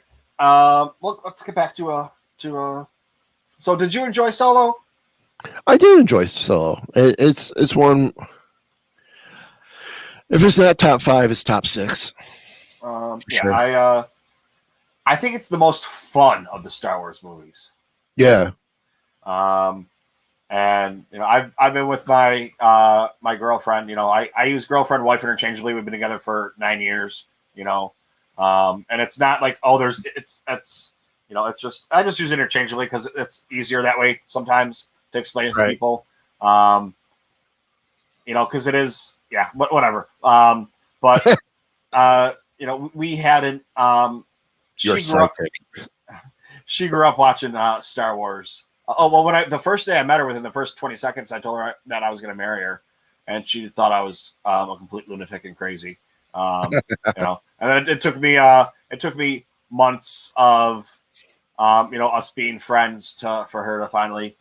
Well, let's get back to so did you enjoy Solo? I do enjoy Solo. It's one. If it's not top 5, it's top 6. Sure. I think it's the most fun of the Star Wars movies. Yeah. And I've been with my my girlfriend. I use girlfriend, wife interchangeably. We've been together for 9 years. And it's not like it's just I just use it interchangeably because it's easier that way sometimes to explain it to people. Because it is. Yeah, but whatever. But we hadn't. She grew up watching Star Wars. When the first day I met her, within the first 20 seconds, I told her that I was going to marry her, and she thought I was a complete lunatic and crazy. And then it took me months of us being friends for her to finally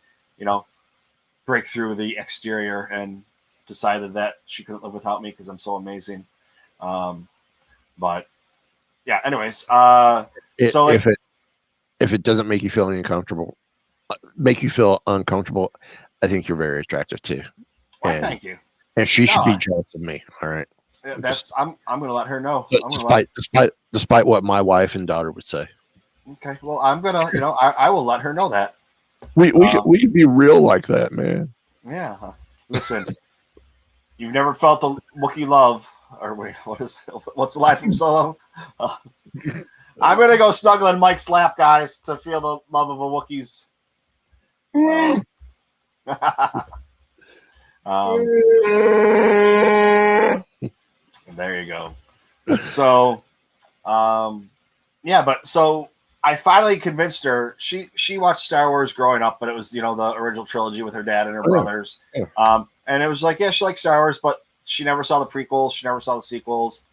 break through the exterior and decided that she couldn't live without me because I'm so amazing. But yeah, anyways, so if it doesn't make you feel uncomfortable, I think you're very attractive too. Well, thank you. And she should be jealous of me. All right. I'm going to let her know. Despite what my wife and daughter would say. Okay. Well, I'm gonna, I will let her know that. We could be real like that, man. Yeah. Listen. You've never felt the Wookiee love, or wait, what's the line from Solo? I'm gonna go snuggle in Mike's lap, guys, to feel the love of a Wookiee's. There you go. So, but so I finally convinced her. She watched Star Wars growing up, but it was the original trilogy with her dad and her brothers. Yeah. And it was like, yeah, she likes Star Wars, but she never saw the prequels. She never saw the sequels.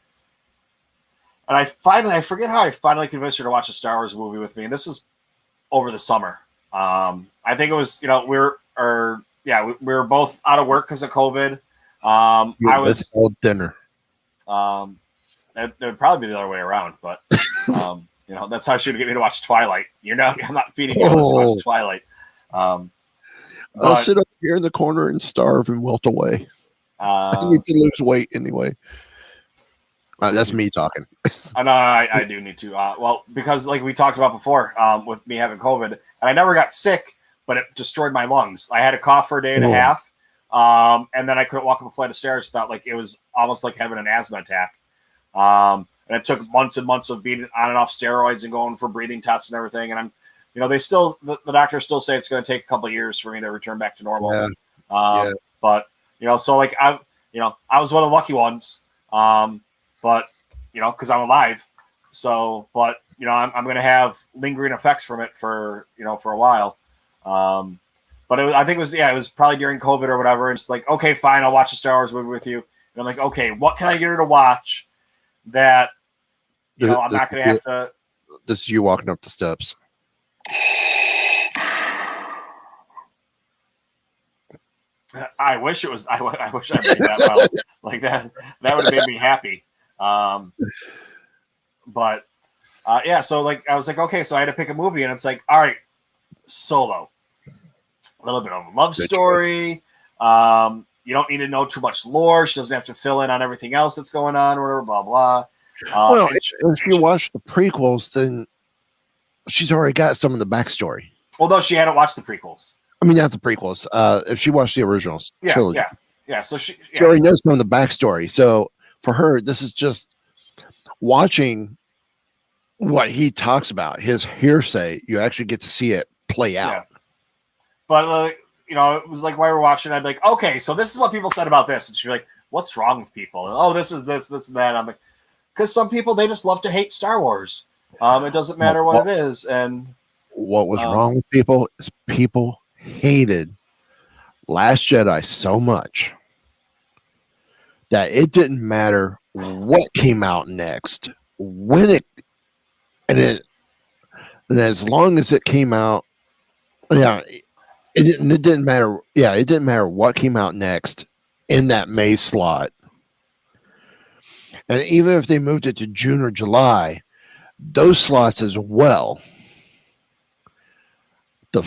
And I forget how I finally convinced her to watch a Star Wars movie with me. And this was over the summer. I think it was, we were both out of work because of COVID. I was dinner. It would probably be the other way around, but that's how she would get me to watch Twilight. I'm not feeding you to watch Twilight. I'll sit up here in the corner and starve and wilt away. I need to lose weight anyway. That's me talking. I know I do need to. Because like we talked about before, with me having COVID, and I never got sick, but it destroyed my lungs. I had a cough for a day and a half, and then I couldn't walk up a flight of stairs without it was almost like having an asthma attack. And it took months and months of being on and off steroids and going for breathing tests and everything. And I'm, the doctors still say it's going to take a couple of years for me to return back to normal. Yeah. But so like I was one of the lucky ones. But because I'm alive. So, but I'm going to have lingering effects from it for a while. But I think it was probably during COVID or whatever. And it's like, okay, fine, I'll watch a Star Wars movie with you. And I'm like, okay, what can I get her to watch that I'm not going to have to. This is you walking up the steps. I wish it was. I wish I did that well. Like that would have made me happy. But so like I was like, okay, so I had to pick a movie, and it's like, all right, Solo, a little bit of a love story. You don't need to know too much lore. She doesn't have to fill in on everything else that's going on, or whatever, blah blah. If she watched the prequels, then she's already got some of the backstory. Although she hadn't watched the prequels. I mean, not the prequels. If she watched the original trilogy, so she already knows some of the backstory. So for her, this is just watching what he talks about, his hearsay. You actually get to see it play out. Yeah. But it was like while we were watching, I'd be like, okay, so this is what people said about this, and she'd be like, what's wrong with people? And, this is this and that. I'm like, because some people, they just love to hate Star Wars. It doesn't matter what it is, and what was wrong with people is people hated Last Jedi so much that it didn't matter what came out next, when it, and as long as it came out, yeah, it didn't matter. Yeah, it didn't matter what came out next in that May slot. And even if they moved it to June or July, those slots as well, the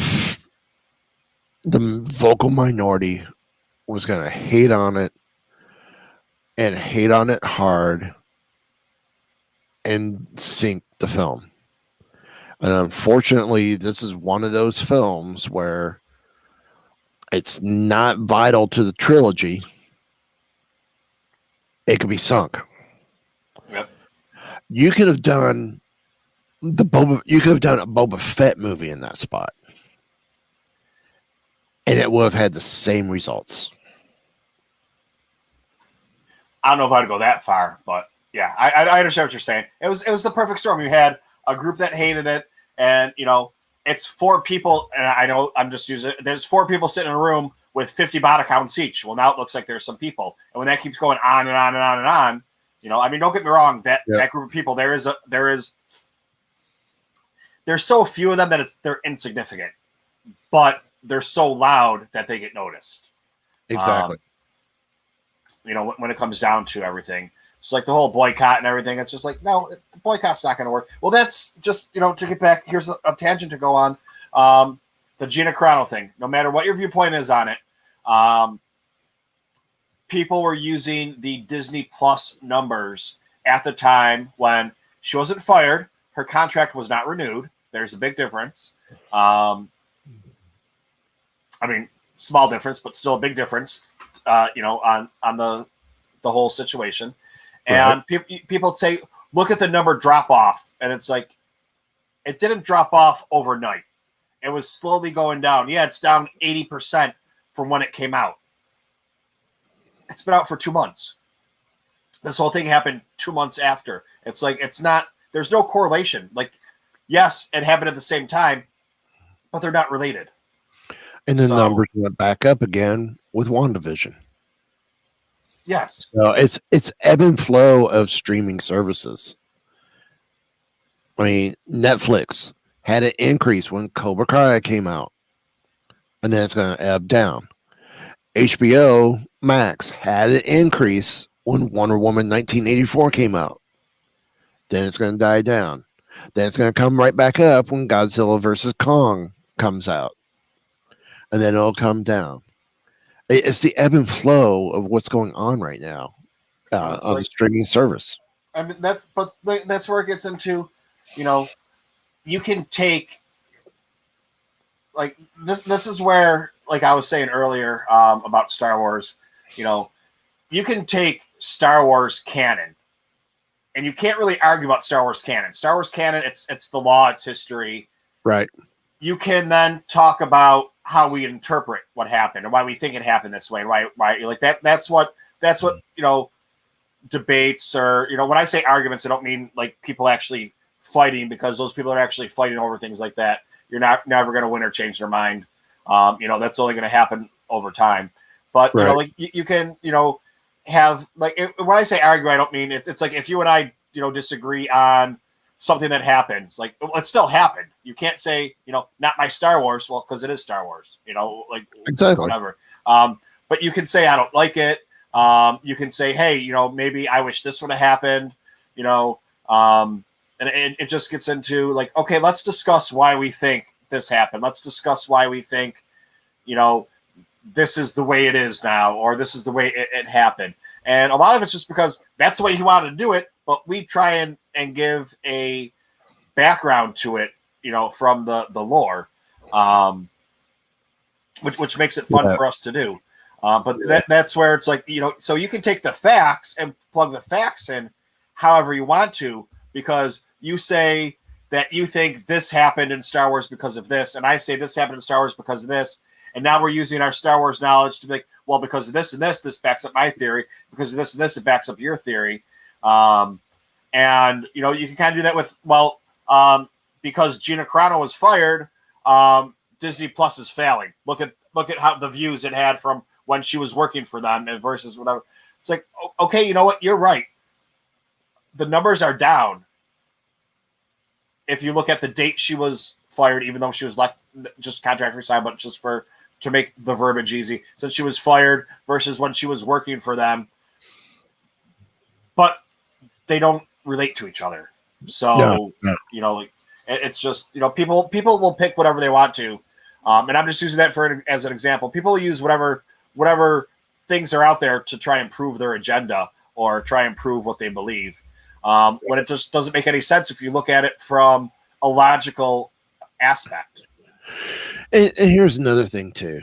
vocal minority was going to hate on it and hate on it hard and sink the film. And unfortunately, this is one of those films where it's not vital to the trilogy. It could be sunk. Yep. You could have done a Boba Fett movie in that spot, and it would have had the same results. I don't know if I'd go that far, but yeah, I understand what you're saying. It was the perfect storm. You had a group that hated it, and it's 4 people, and I know I'm just using it. There's 4 people sitting in a room with 50 bot accounts each. Well, now it looks like there's some people, and when that keeps going on and on and on and on, I mean, don't get me wrong, that group of people, there's so few of them that they're insignificant, but they're so loud that they get noticed. Exactly. When it comes down to everything, it's like the whole boycott and everything. It's just like, no, the boycott's not going to work. Well, that's just, to get back, here's a tangent to go on. The Gina Carano thing, no matter what your viewpoint is on it, people were using the Disney Plus numbers at the time when she wasn't fired. Her contract was not renewed. There's a big difference. I mean, small difference, but still a big difference, on the whole situation. And people say, look at the number drop off. And it's like, it didn't drop off overnight. It was slowly going down. Yeah, it's down 80% from when it came out. It's been out for 2 months. This whole thing happened 2 months after. It's like, there's no correlation. Like, yes, it happened at the same time, but they're not related. And the numbers went back up again with WandaVision. Yes. So it's ebb and flow of streaming services. I mean, Netflix had an increase when Cobra Kai came out, and then it's going to ebb down. HBO Max had an increase when Wonder Woman 1984 came out. Then it's going to die down. Then it's going to come right back up when Godzilla vs. Kong comes out. And then it'll come down. It's the ebb and flow of what's going on right now on the streaming service. I mean, that's where it gets into, you can take, like, this is where, like I was saying earlier about Star Wars, you can take Star Wars canon, and you can't really argue about Star Wars canon. Star Wars canon, it's the law, it's history. Right. You can then talk about how we interpret what happened and why we think it happened this way. Right. Like that's what, debates or, when I say arguments, I don't mean like people actually fighting, because those people are actually fighting over things like that. You're never going to win or change their mind. That's only going to happen over time. But, you can, have, like, when I say argue, I don't mean it's like if you and I, disagree on something that happens, like, well, it still happened. You can't say, not my Star Wars. Well, because it is Star Wars, like, exactly, whatever. But you can say, I don't like it. You can say, hey, maybe I wish this would have happened, and it just gets into like, okay, let's discuss why we think this happened. Let's discuss why we think, this is the way it is now, or this is the way it happened. And a lot of it's just because that's the way he wanted to do it, but we try and give a background to it, from the lore, which makes it fun for us to do. But that's where it's like, so you can take the facts and plug the facts in however you want to, because you say that you think this happened in Star Wars because of this, and I say this happened in Star Wars because of this. And now we're using our Star Wars knowledge to be like, well, because of this and this backs up my theory. Because of this and this, it backs up your theory. And, you can kind of do that with, because Gina Carano was fired, Disney Plus is failing. Look at how the views it had from when she was working for them and versus whatever. It's like, okay, you know what? You're right. The numbers are down. If you look at the date she was fired, even though she was just contract resigned, but just to make the verbiage easy, since she was fired versus when she was working for them. But they don't relate to each other. So, like, it's just, people will pick whatever they want to. And I'm just using that as an example. People use whatever things are out there to try and prove their agenda or try and prove what they believe. When it just doesn't make any sense if you look at it from a logical aspect. And here's another thing too.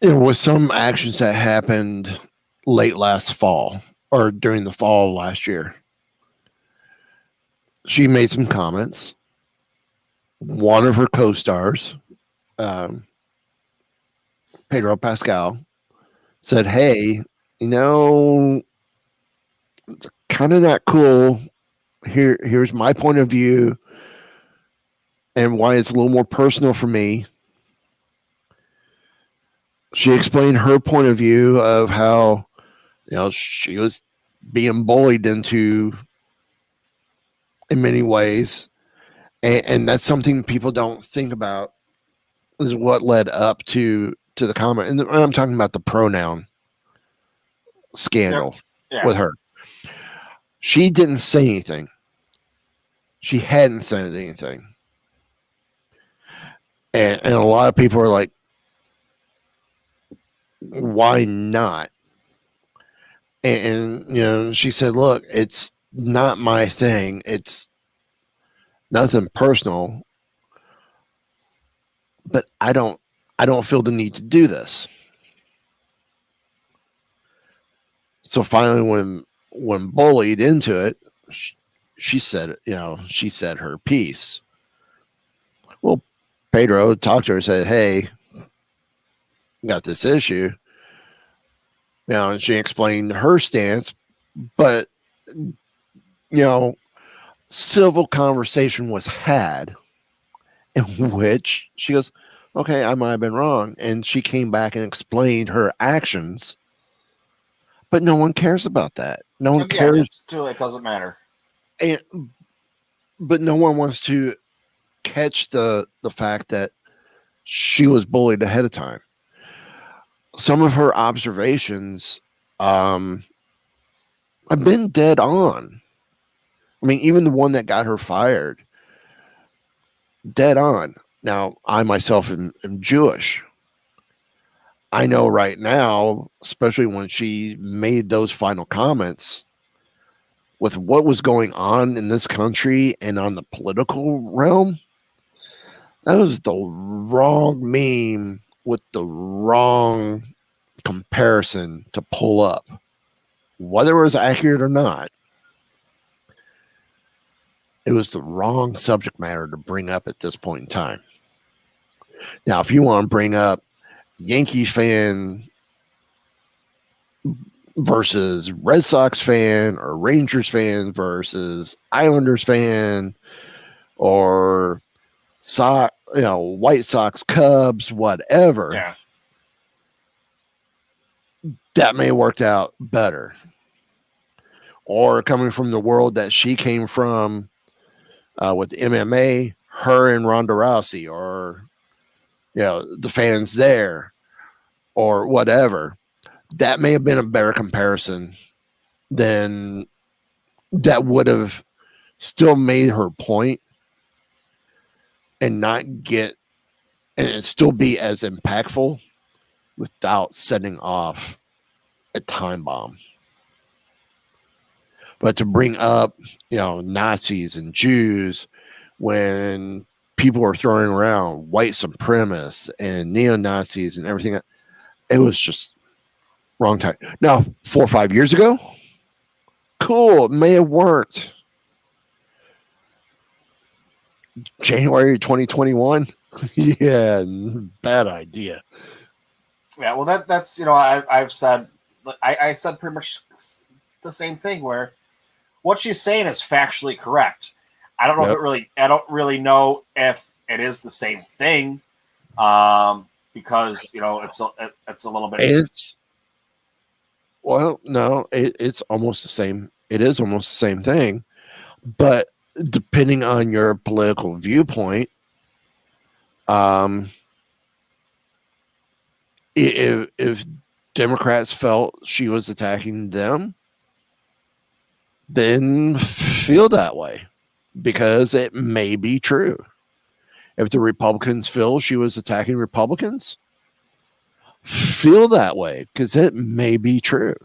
With some actions that happened late last fall or during the fall last year, she made some comments. One of her co-stars, Pedro Pascal, said, "Hey, kind of not cool. Here's my point of view and why it's a little more personal for me." She explained her point of view of how, she was being bullied into in many ways. And that's something people don't think about is what led up to the comment. And I'm talking about the pronoun scandal with her. She didn't say anything. She hadn't said anything. And a lot of people are like, why not? And she said, look, it's not my thing. It's nothing personal, but I don't feel the need to do this. So finally, when bullied into it, she said, she said her piece. Well, Pedro talked to her and said, "Hey, got this issue." And she explained her stance, but civil conversation was had in which she goes, "Okay, I might have been wrong," and she came back and explained her actions. But no one cares about that. No one cares. It's too late. It doesn't matter. But no one wants to catch the fact that she was bullied ahead of time. Some of her observations have been dead on. I mean, even the one that got her fired, dead on. Now, I myself am Jewish. I know right now, especially when she made those final comments, with what was going on in this country and on the political realm, that was the wrong meme with the wrong comparison to pull up. Whether it was accurate or not, it was the wrong subject matter to bring up at this point in time. Now, if you want to bring up Yankee fan versus Red Sox fan or Rangers fan versus Islanders fan or White Sox, Cubs, whatever, that may have worked out better. Or coming from the world that she came from with MMA, her and Ronda Rousey, or the fans there, or whatever, that may have been a better comparison than that would have still made her point and not get, and it still be as impactful without setting off a time bomb. But to bring up, Nazis and Jews when people are throwing around white supremacists and neo-Nazis and everything, it was just wrong time. Now, 4 or 5 years ago, cool, it may have worked. January 2021, yeah, bad idea. Yeah, well, that's I've said, I said pretty much the same thing, where what she's saying is factually correct. I don't know Yep. if it really. I don't really know if it is the same thing, because it's a little bit. It's no, it's almost the same. It is almost the same thing, but depending on your political viewpoint, if Democrats felt she was attacking them, then feel that way because it may be true. If the Republicans feel she was attacking Republicans, feel that way because it may be true.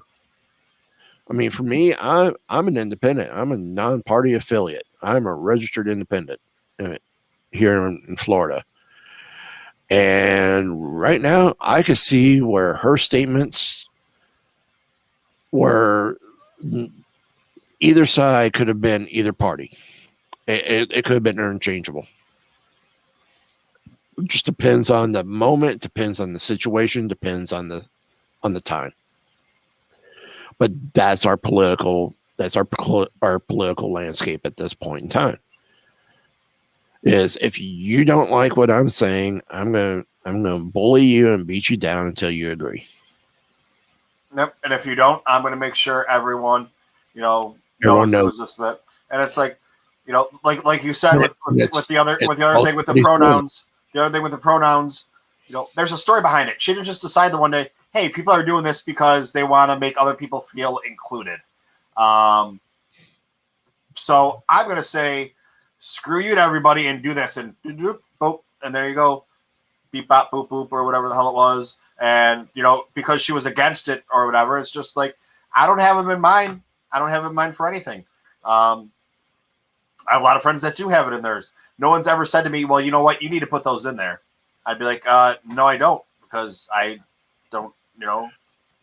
I mean, for me, I'm an independent. I'm a non-party affiliate. I'm a registered independent here in Florida. And right now, I could see where her statements were either side could have been either party. It could have been interchangeable. It just depends on the moment, depends on the situation, depends on the time. But that's our political political landscape at this point in time. Is if you don't like what I'm saying, I'm gonna bully you and beat you down until you agree. Yep. And if you don't, I'm going to make sure everyone knows this, that. And it's like, like you said with the other thing with the pronouns. The other thing with the pronouns, there's a story behind it. She didn't just decide the one day, hey, people are doing this because they want to make other people feel included. So I'm going to say, screw you to everybody and do this. And boop, and there you go. Beep, bop, boop, boop, or whatever the hell it was. And, because she was against it or whatever, it's just like, I don't have them in mind. I don't have them in mind for anything. I have a lot of friends that do have it in theirs. No one's ever said to me, well, you know what? You need to put those in there. I'd be like, no, I don't, because I don't,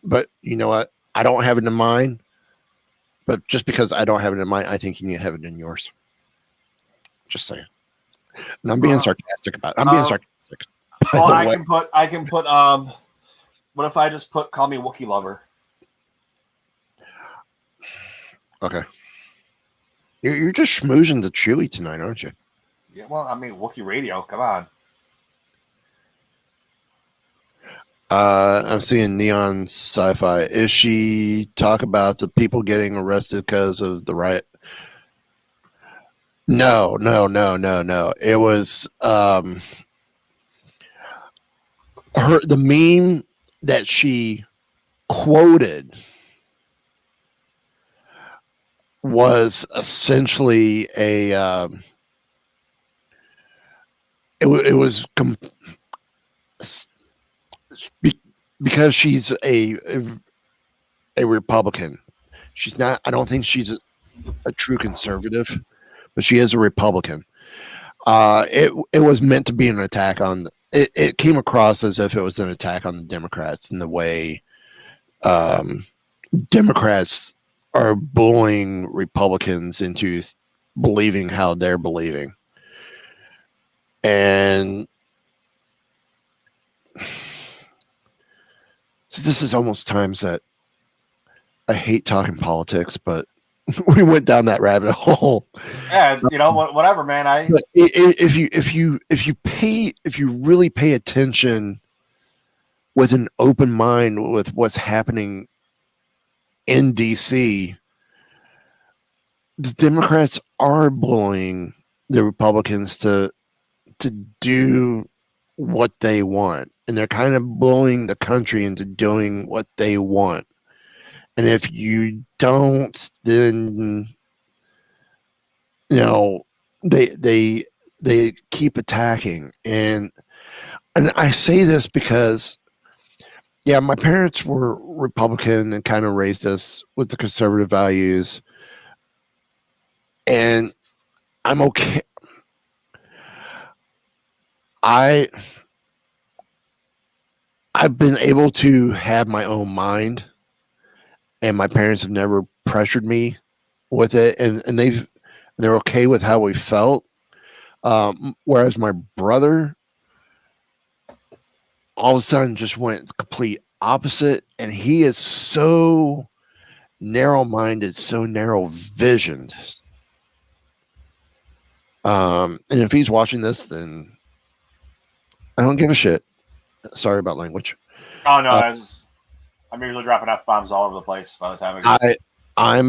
But you know what? I don't have it in mind. But just because I don't have it in mind, I think you need to have it in yours. Just saying. And I'm being sarcastic about it. I'm being sarcastic. Well, I can put, what if I just call me Wookiee Lover? Okay. You're just schmoozing the Chewy tonight, aren't you? Yeah, well, I mean, Wookiee Radio. Come on. I'm seeing Neon Sci-Fi. Is she talk about the people getting arrested because of the riot? No. It was the meme that she quoted was essentially because she's a Republican. She's not. I don't think she's a true conservative, but she is a Republican. It was meant to be an attack on. It came across as if it was an attack on the Democrats and the way Democrats are bullying Republicans into believing how they're believing. And so this is almost times that I hate talking politics, but we went down that rabbit hole. Yeah, whatever, man. But if you really pay attention with an open mind with what's happening in DC, the Democrats are bullying the Republicans to do what they want, and they're kind of bullying the country into doing what they want. And if you don't, then they keep attacking. And I say this because, yeah, my parents were Republican and kind of raised us with the conservative values. And I'm okay. I've been able to have my own mind, and my parents have never pressured me with it, and they're okay with how we felt. Whereas my brother all of a sudden just went the complete opposite, and he is so narrow-minded, so narrow-visioned And if he's watching this, then I don't give a shit. Sorry about language. Oh no, I'm usually dropping F-bombs all over the place by the time it gets. I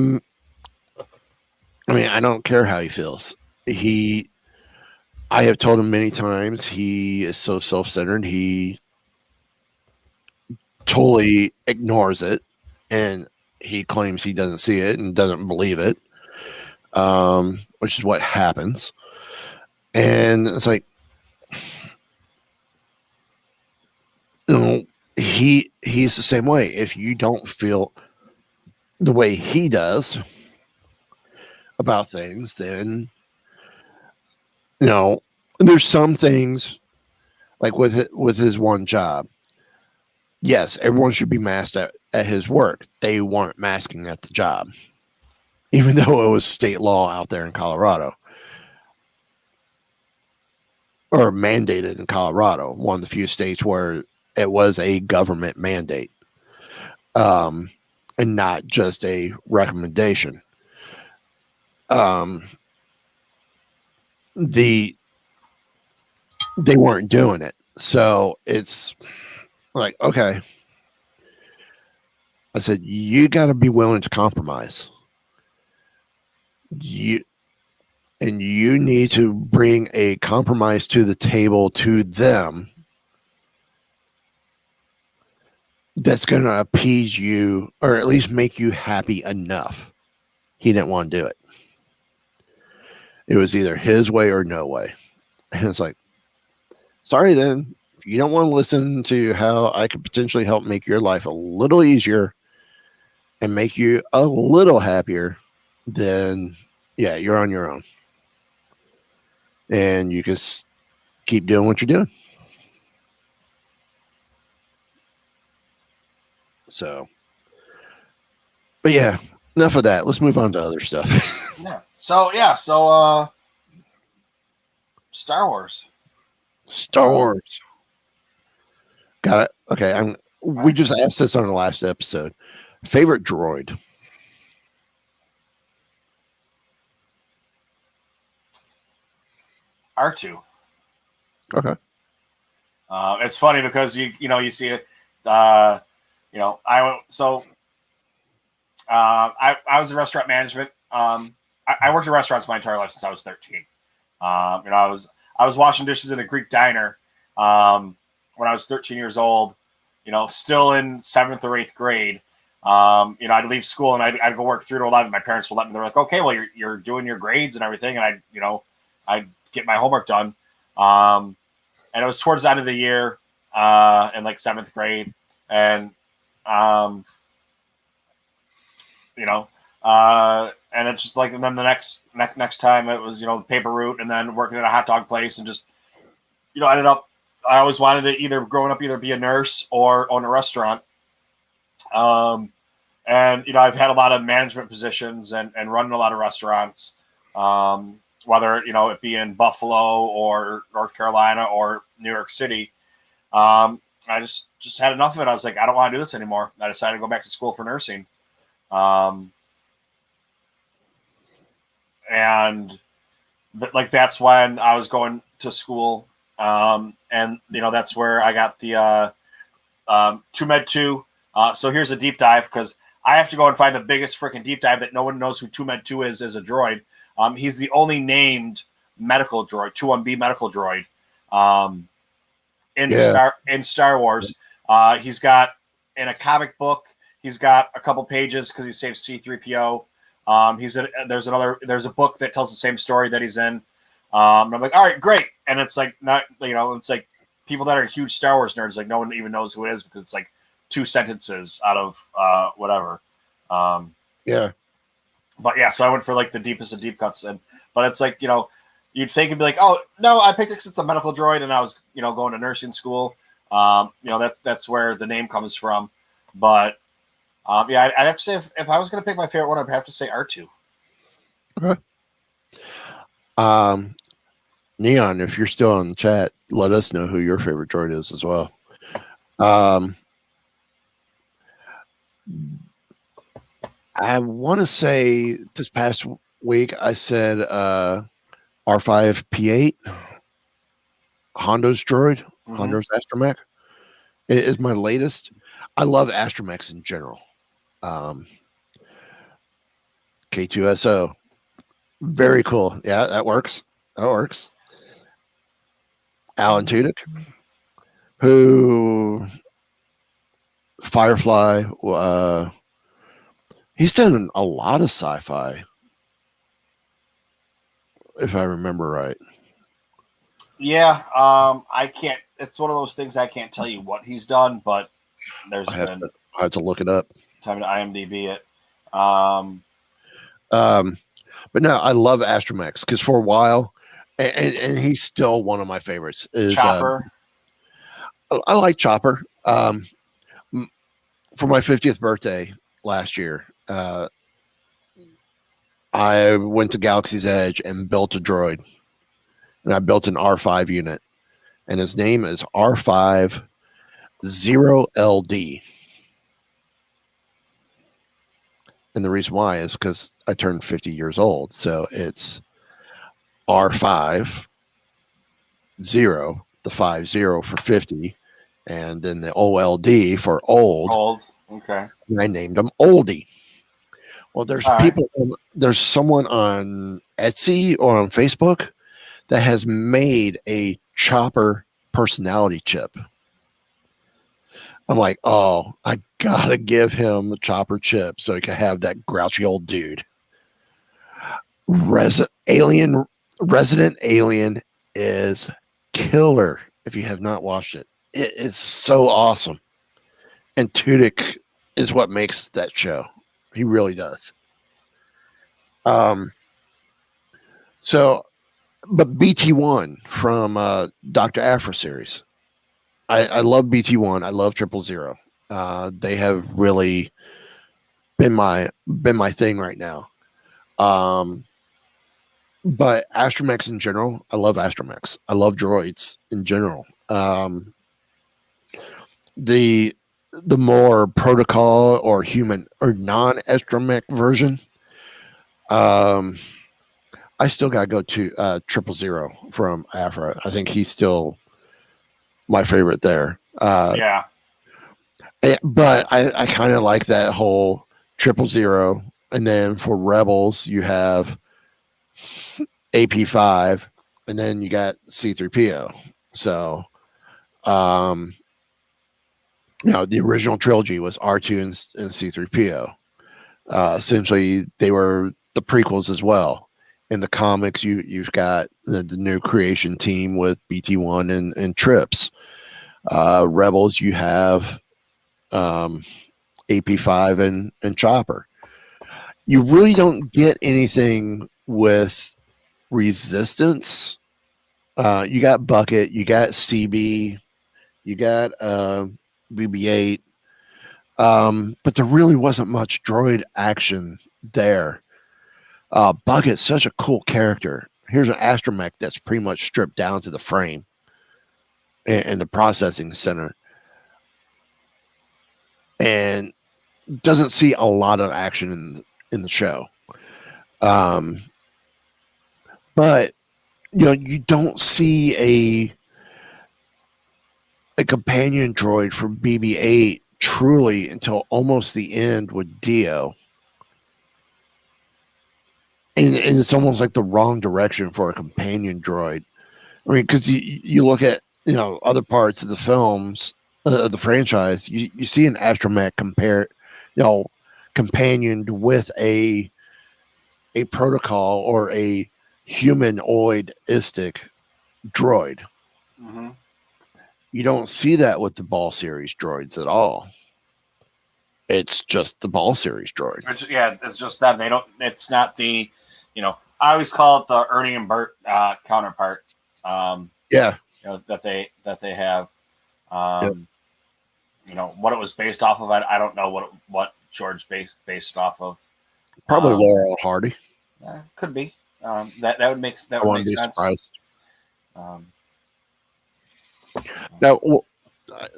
mean, I don't care how he feels. I have told him many times he is so self-centered. He totally ignores it, and he claims he doesn't see it and doesn't believe it, which is what happens. And it's like, you know, he's the same way. If you don't feel the way he does about things, then there's some things like with his one job. Yes, everyone should be masked at his work. They weren't masking at the job, even though it was state law out there in Colorado, or mandated in Colorado, one of the few states where it was a government mandate, and not just a recommendation. They weren't doing it, so it's like, okay. I said, you got to be willing to compromise. You need to bring a compromise to the table to them that's going to appease you, or at least make you happy enough. He didn't want to do it. It was either his way or no way. And it's like, sorry then. If you don't want to listen to how I could potentially help make your life a little easier and make you a little happier, then yeah, you're on your own. And you just keep doing what you're doing. So, but yeah, enough of that. Let's move on to other stuff. Yeah. So Star Wars. Star Wars. Got it. Okay. We just asked this on the last episode. Favorite droid? R2. Okay. It's funny because you see it. I was in restaurant management. I worked in restaurants my entire life since I was 13. I was washing dishes in a Greek diner when I was 13 years old. Still in 7th or 8th grade. I'd leave school and I'd go work 3 to 11. My parents would let me. They're like, okay, well you're doing your grades and everything, and I'd get my homework done. And it was towards the end of the year in like 7th grade, and and it's just like, and then the next time it was paper route, and then working at a hot dog place, and just ended up, I always wanted to either be a nurse or own a restaurant. And I've had a lot of management positions and running a lot of restaurants, whether it be in Buffalo or North Carolina or New York City. I just had enough of it. I was like, I don't want to do this anymore. I decided to go back to school for nursing. And that's when I was going to school. And that's where I got the TooMedToo's. So here's a deep dive, because I have to go and find the biggest freaking deep dive that no one knows who TooMedToo's is as a droid. He's the only named medical droid, 21B medical droid, in Star Wars. He's got, in a comic book, he's got a couple pages because he saves C-3PO. There's a book that tells the same story that he's in. And I'm like, all right, great. And it's like, not, it's like people that are huge Star Wars nerds, like no one even knows who it is because it's like 2 sentences out of whatever. Yeah. But yeah, so I went for like the deepest of deep cuts. But it's like, you'd think it'd be like, oh no, I picked it 'cause it's a medical droid and I was, going to nursing school. That's where the name comes from. But yeah, I'd have to say if I was going to pick my favorite one, I'd have to say R2. Okay. Neon, if you're still on the chat, let us know who your favorite droid is as well. I want to say this past week I said R5P8, Hondo's droid, Hondo's astromech. It is my latest. I love astromechs in general. K2SO, very cool. Yeah, that works. That works. Alan Tudyk, who Firefly. He's done a lot of sci-fi, if I remember right. Yeah, I can't. It's one of those things I can't tell you what he's done, but I have to look it up. Time to IMDb it. But no, I love astromechs because for a while, and he's still one of my favorites. Is Chopper. I like Chopper. For my 50th birthday last year, I went to Galaxy's Edge and built a droid, and I built an R5 unit, and his name is R50LD. And the reason why is because I turned 50 years old. So it's R50, the 50 for 50, and then the OLD for old. Old. Okay. And I named him Oldie. Well, there's there's someone on Etsy or on Facebook that has made a Chopper personality chip. I'm like, oh, I gotta give him the Chopper chip so he can have that grouchy old dude. Resident Alien is killer. If you have not watched it, it is so awesome. And Tudyk is what makes that show. He really does. But BT1 from Dr. Aphra series. I love BT1. I love 000. They have really been my thing right now. But astromechs in general, I love astromechs. I love droids in general. The more protocol or human or non-astromech version, I still gotta go to 000 from Aphra. I think he's still my favorite there. Yeah. But I kind of like that whole 000. And then for Rebels, you have AP5, and then you got C3PO. So, the original trilogy was R2 and C3PO. Essentially, they were the prequels as well. In the comics, you've got the new creation team with BT1 and Trips. Rebels, you have AP5 and Chopper. You really don't get anything with Resistance. You got Bucket, you got CB, you got BB-8, but there really wasn't much droid action there. Bucket's such a cool character. Here's an astromech that's pretty much stripped down to the frame and the processing center, and doesn't see a lot of action in the show. But you don't see a companion droid for BB-8 truly until almost the end with Dio. And it's almost like the wrong direction for a companion droid. I mean, because you look at other parts of the films, the franchise, you see an astromech companioned with a protocol or a humanoidistic droid. Mm-hmm. You don't see that with the Ball series droids at all. It's just the Ball series droid. It's just that they don't. It's not the. I always call it the Ernie and Bert counterpart. That they have. What it was based off of. I don't know what George based off of. Probably Laurel and Hardy. Could be. That would make sense. Surprised. Now,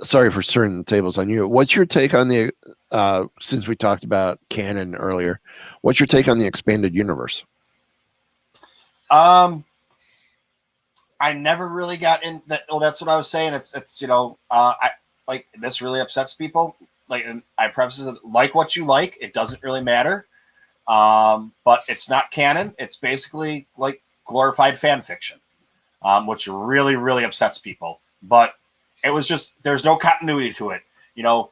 sorry for turning the tables on you. What's your take on the? Since we talked about canon earlier, what's your take on the expanded universe? I never really got in that. Oh, that's what I was saying. It's I like this really upsets people. Like, and I preface it with, like what you like. It doesn't really matter. But it's not canon. It's basically like glorified fan fiction, which really, really upsets people. But it was just, there's no continuity to it. You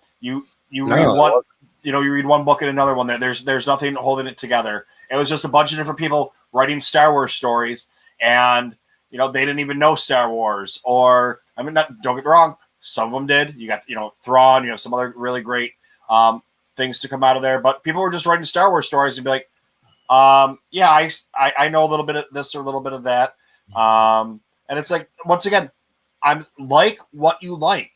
read one, you read one book and another one. There's nothing holding it together. It was just a bunch of different people writing Star Wars stories, and they didn't even know Star Wars. Or don't get me wrong, some of them did. You got Thrawn, some other really great things to come out of there. But people were just writing Star Wars stories and be like, yeah, I know a little bit of this or a little bit of that. And it's like, once again, I'm like what you like.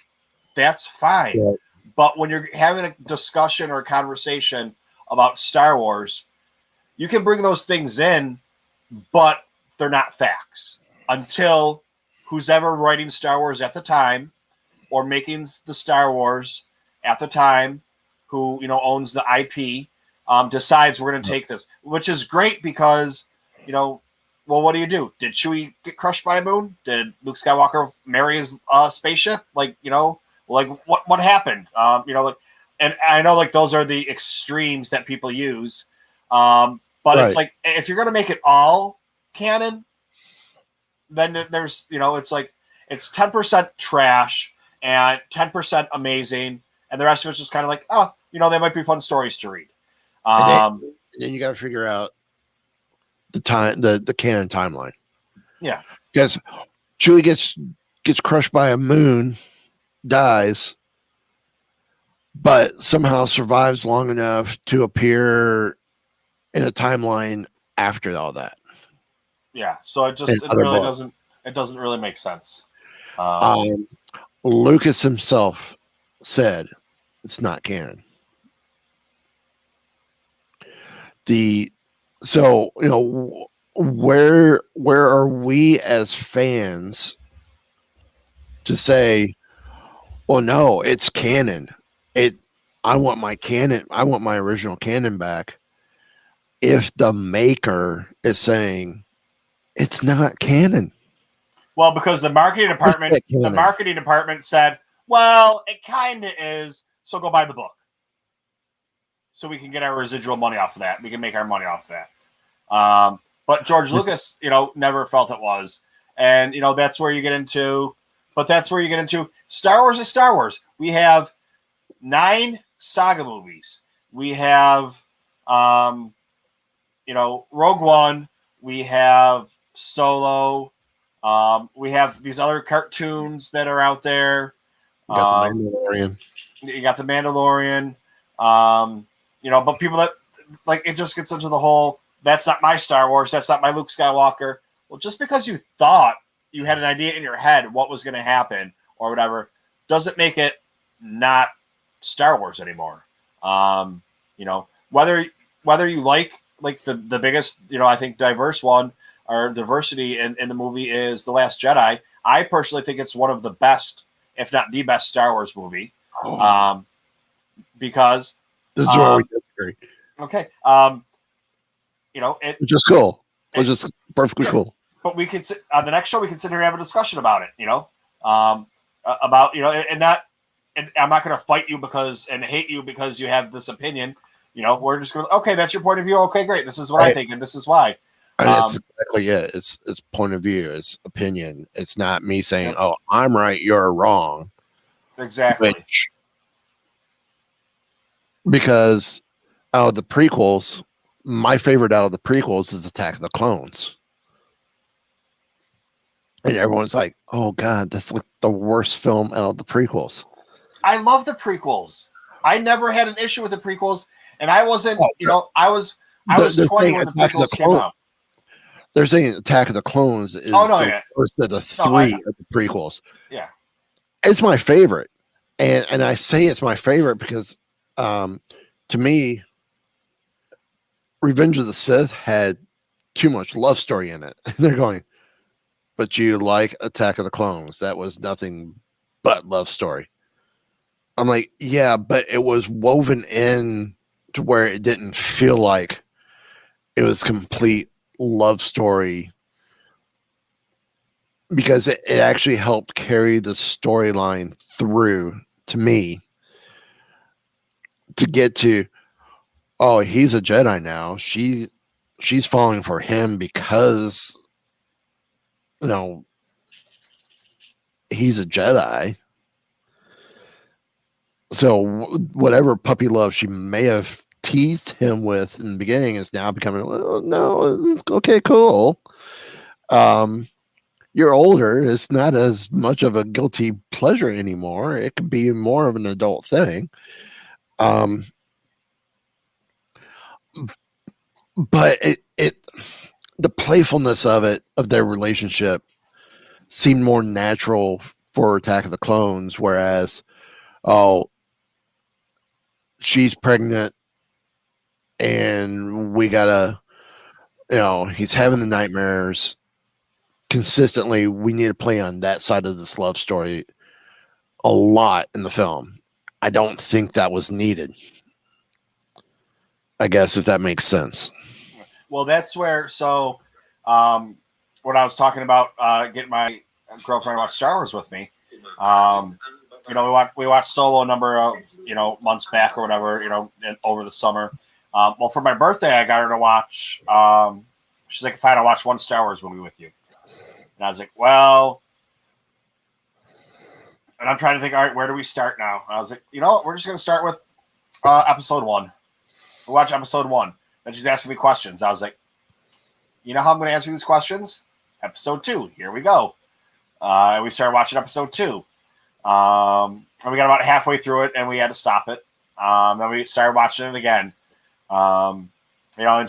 That's fine. Yeah. But when you're having a discussion or a conversation about Star Wars, you can bring those things in, but they're not facts until who's ever writing Star Wars at the time or making the Star Wars at the time, who owns the IP, decides we're going to take this, which is great because, well, what do? Did Chewie get crushed by a moon? Did Luke Skywalker marry his spaceship? Like what happened? And I know those are the extremes that people use. But right. It's like, if you're going to make it all canon, then there's, it's like, it's 10% trash and 10% amazing. And the rest of it's just kind of like, oh, they might be fun stories to read. Then you got to figure out the canon timeline. Yeah. Because Chewie gets crushed by a moon, dies, but somehow survives long enough to appear in a timeline after all that. Yeah. So it doesn't really make sense. Lucas himself said it's not canon. Where are we as fans to say, well, no, it's canon. I want my canon. I want my original canon back. If the maker is saying it's not canon. Well, because the marketing department said, well, it kind of is. So go buy the book. So we can get our residual money off of that. We can make our money off of that. But George Lucas, never felt it was. And, that's where you get into Star Wars is Star Wars. We have 9 saga movies. We have, Rogue One. We have Solo. We have these other cartoons that are out there. You got the Mandalorian. You got the Mandalorian. But people that it just gets into the whole, that's not my Star Wars, that's not my Luke Skywalker. Well, just because you thought you had an idea in your head what was going to happen or whatever, doesn't make it not Star Wars anymore. Whether you like the biggest, I think diverse one or diversity in the movie is The Last Jedi. I personally think it's one of the best, if not the best Star Wars movie. Because this is where we disagree. Okay. Which is cool. Which is perfectly cool. But we could on the next show we can sit here and have a discussion about it. About and I'm not going to fight you and hate you because you have this opinion. We're just going, okay, that's your point of view. Okay, great. This is what I think, and this is why. That's exactly it. It's point of view. It's opinion. It's not me saying, "Oh, I'm right, you're wrong." Exactly. Because out of the prequels, my favorite out of the prequels is Attack of the Clones. And everyone's like, oh, God, that's like the worst film out of the prequels. I love the prequels. I never had an issue with the prequels. And I wasn't, I was 20 when the prequels came out. They're saying Attack of the Clones is the first of the 3 of the prequels. Yeah. It's my favorite. And I say it's my favorite because to me, Revenge of the Sith had too much love story in it. And they're going, but you like Attack of the Clones. That was nothing but love story. I'm like, yeah, but it was woven in to where it didn't feel like it was complete love story because it actually helped carry the storyline through to me to get to, oh, he's a Jedi now. She's falling for him because, you know, he's a Jedi. So whatever puppy love she may have teased him with in the beginning is now becoming, well, no, it's okay, cool. You're older. It's not as much of a guilty pleasure anymore. It could be more of an adult thing. But the playfulness of their relationship seemed more natural for Attack of the Clones, whereas, oh, she's pregnant and we gotta, he's having the nightmares consistently. We need to play on that side of this love story a lot in the film. I don't think that was needed, I guess, if that makes sense. Well, that's where, so when I was talking about getting my girlfriend to watch Star Wars with me, we watched Solo a number of, months back or whatever, over the summer. Well, for my birthday, I got her to watch, she's like, fine, I'll watch one Star Wars movie with you. And I was like, well, and I'm trying to think, all right, where do we start now? And I was like, you know what, we're just going to start with episode 1. We'll watch episode 1. And she's asking me questions. I was like, you know how I'm going to answer these questions? Episode 2. Here we go. And we started watching episode 2. And we got about halfway through it, and we had to stop it. Then we started watching it again. And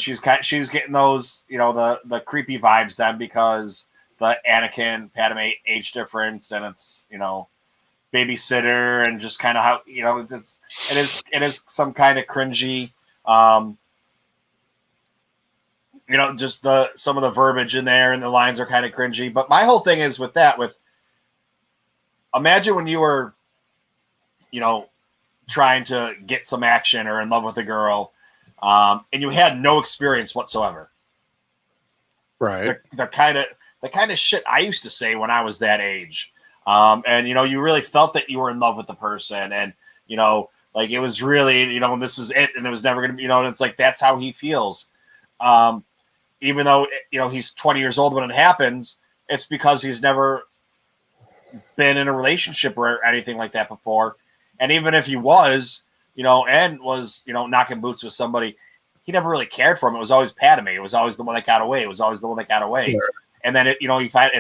she's getting those, the creepy vibes then, because the Anakin Padme age difference, and it's, babysitter, and just kind of how, it is some kind of cringy. Just some of the verbiage in there, and the lines are kind of cringy. But my whole thing is with imagine when you were, trying to get some action or in love with a girl, and you had no experience whatsoever. Right. The kind of shit I used to say when I was that age. And you really felt that you were in love with the person, and like it was really, this was it, and it was never gonna be, and it's like that's how he feels. Even though he's 20 years old when it happens, it's because he's never been in a relationship or anything like that before. And even if he was, and was, knocking boots with somebody, he never really cared for him. It was always Padme. It was always the one that got away. Sure. And then it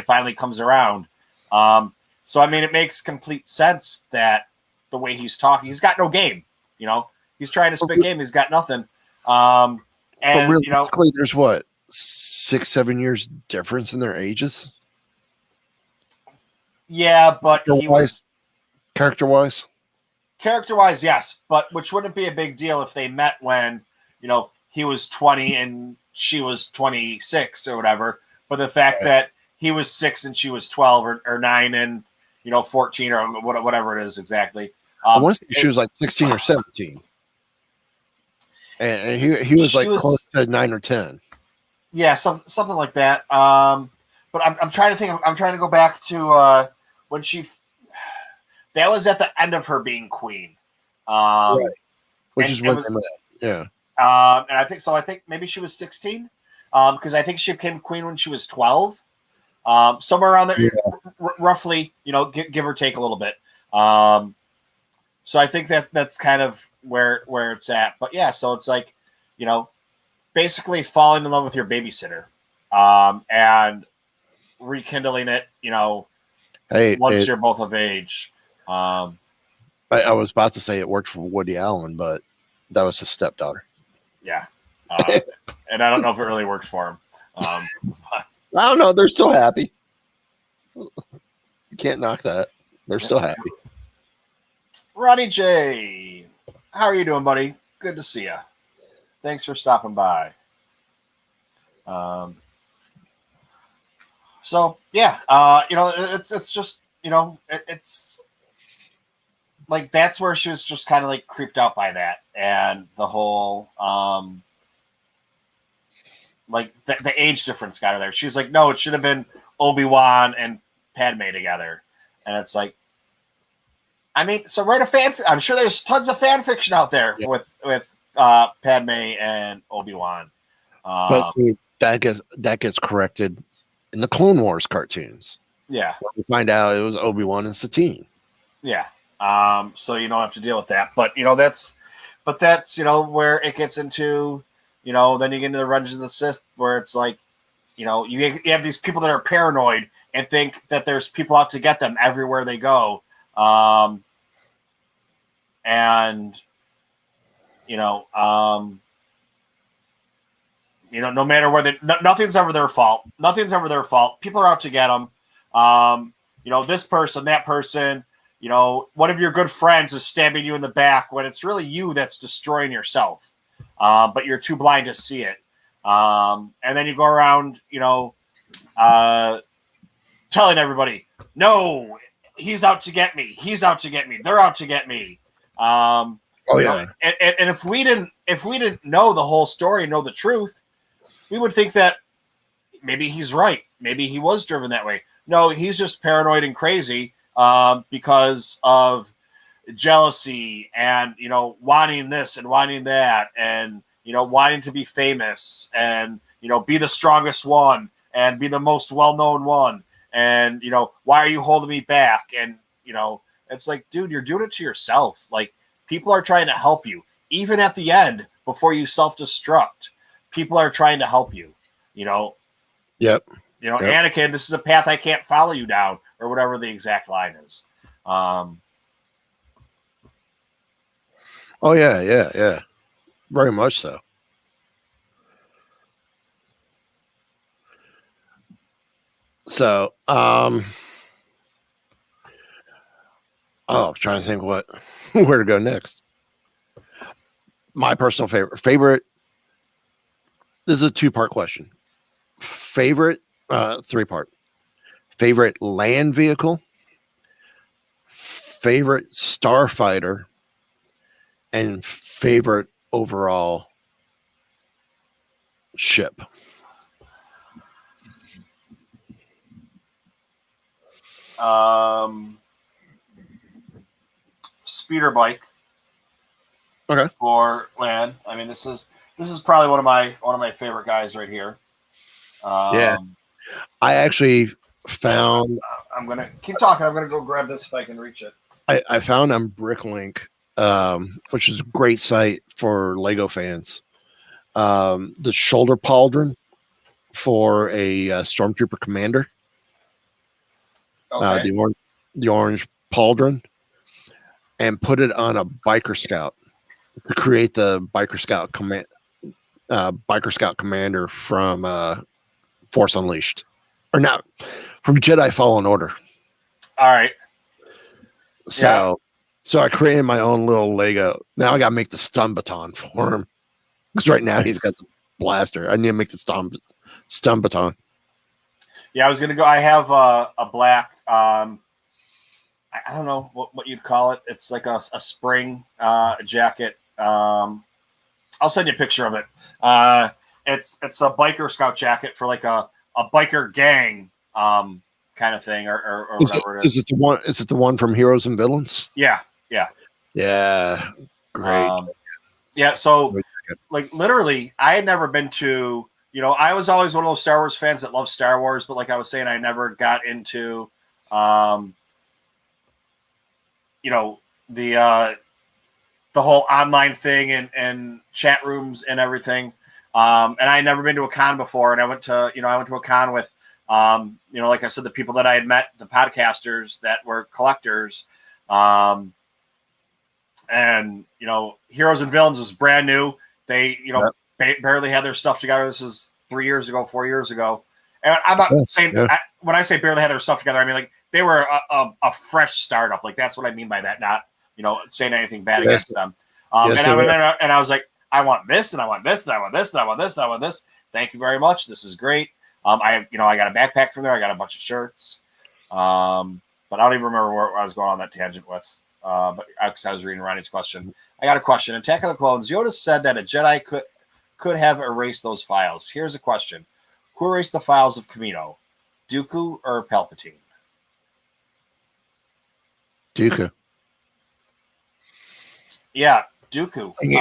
finally comes around. So I mean, it makes complete sense that the way he's talking, he's got no game. He's trying to spit game. He's got nothing. And but realistically, there's what, 6-7 years difference in their ages. Yeah, but character-wise, yes, but which wouldn't be a big deal if they met when he was 20 and she was 26 or whatever. But the fact that he was 6 and she was 12 or 9 and 14 or whatever it is exactly. I want to say she was like 16 or 17, and he was like close to 9 or 10. Yeah, something like that. But I'm trying to think. I'm trying to go back to when that was at the end of her being queen. Right. Which is what they met. Yeah. And I think so. I think maybe she was 16, because I think she became queen when she was 12. Somewhere around there, roughly, give or take a little bit. So I think that's kind of where it's at. But yeah, so it's like, basically falling in love with your babysitter, and rekindling it, once you're both of age. I was about to say it worked for Woody Allen, but that was his stepdaughter. Yeah. And I don't know if it really worked for him. I don't know. They're still happy. You can't knock that. They're still happy. Ronnie J, how are you doing, buddy? Good to see you. Thanks for stopping by. So yeah, it's just, it's like, that's where she was just kind of like creeped out by that, and the whole, like the age difference got her there. She's like, no, it should have been Obi-Wan and Padme together, and it's like, I mean, so write a fan. I'm sure there's tons of fan fiction out there with Padme and Obi-Wan. But see, that gets corrected in the Clone Wars cartoons. Yeah, we find out it was Obi-Wan and Satine. Yeah. So you don't have to deal with that, but that's where it gets into, then you get into the Revenge of the Sith, where it's like, you have these people that are paranoid and think that there's people out to get them everywhere they go. And no matter where nothing's ever their fault. Nothing's ever their fault. People are out to get them. This person, that person, one of your good friends is stabbing you in the back when it's really you that's destroying yourself. But you're too blind to see it. And then you go around, telling everybody, no, he's out to get me. He's out to get me. They're out to get me. And if we didn't know the whole story and know the truth, we would think that maybe he's right. Maybe he was driven that way. No, he's just paranoid and crazy because of jealousy and, wanting this and wanting that and, wanting to be famous and, be the strongest one and be the most well-known one. And, why are you holding me back? And, it's like, dude, you're doing it to yourself. Like, people are trying to help you. Even at the end, before you self-destruct, people are trying to help you, Yep. Anakin, this is a path I can't follow you down, or whatever the exact line is. Oh, yeah. Very much so. So, I'm trying to think where to go next. My personal favorite. This is a 2-part question. Favorite, 3-part. Favorite land vehicle, favorite starfighter, and favorite overall ship. Speeder bike. Okay. For land. I mean, this is probably one of my favorite guys right here. Yeah. I actually found. I'm gonna keep talking. I'm gonna go grab this if I can reach it. I found on Bricklink, which is a great site for Lego fans, the shoulder pauldron for a Stormtrooper commander. Okay. The orange pauldron, and put it on a biker scout to create the biker scout commander from Force Unleashed, or not from Jedi Fallen Order. All right. So I created my own little Lego. Now I got to make the stun baton for him, because right now he's got the blaster. I need to make the stun baton. Yeah, I was gonna go. I have a black. I don't know what you'd call it. It's like a spring jacket. I'll send you a picture of it. It's a biker scout jacket for like a biker gang kind of thing, or whatever it is. Is it the one from Heroes and Villains? Yeah. Great. So like literally, I had never been to. I was always one of those Star Wars fans that loves Star Wars, but like I was saying, I never got into the whole online thing and chat rooms and everything. And I had never been to a con before. And I went to a con with, like I said, the people that I had met, the podcasters that were collectors. And, Heroes and Villains was brand new. They, barely had their stuff together. This was 4 years ago. And I'm not saying when I say barely had their stuff together, I mean, like they were a fresh startup. Like that's what I mean by that. Not, saying anything bad against them. And I was like, I want this, and I want this, and I want this, and I want this, and I want this. Thank you very much. This is great. I got a backpack from there. I got a bunch of shirts. But I don't even remember where I was going on that tangent with. But I was reading Ronnie's question. I got a question. Attack of the Clones. Yoda said that a Jedi could have erased those files. Here's a question: who erased the files of Kamino, Dooku or Palpatine? Dooku. Yeah, Dooku. And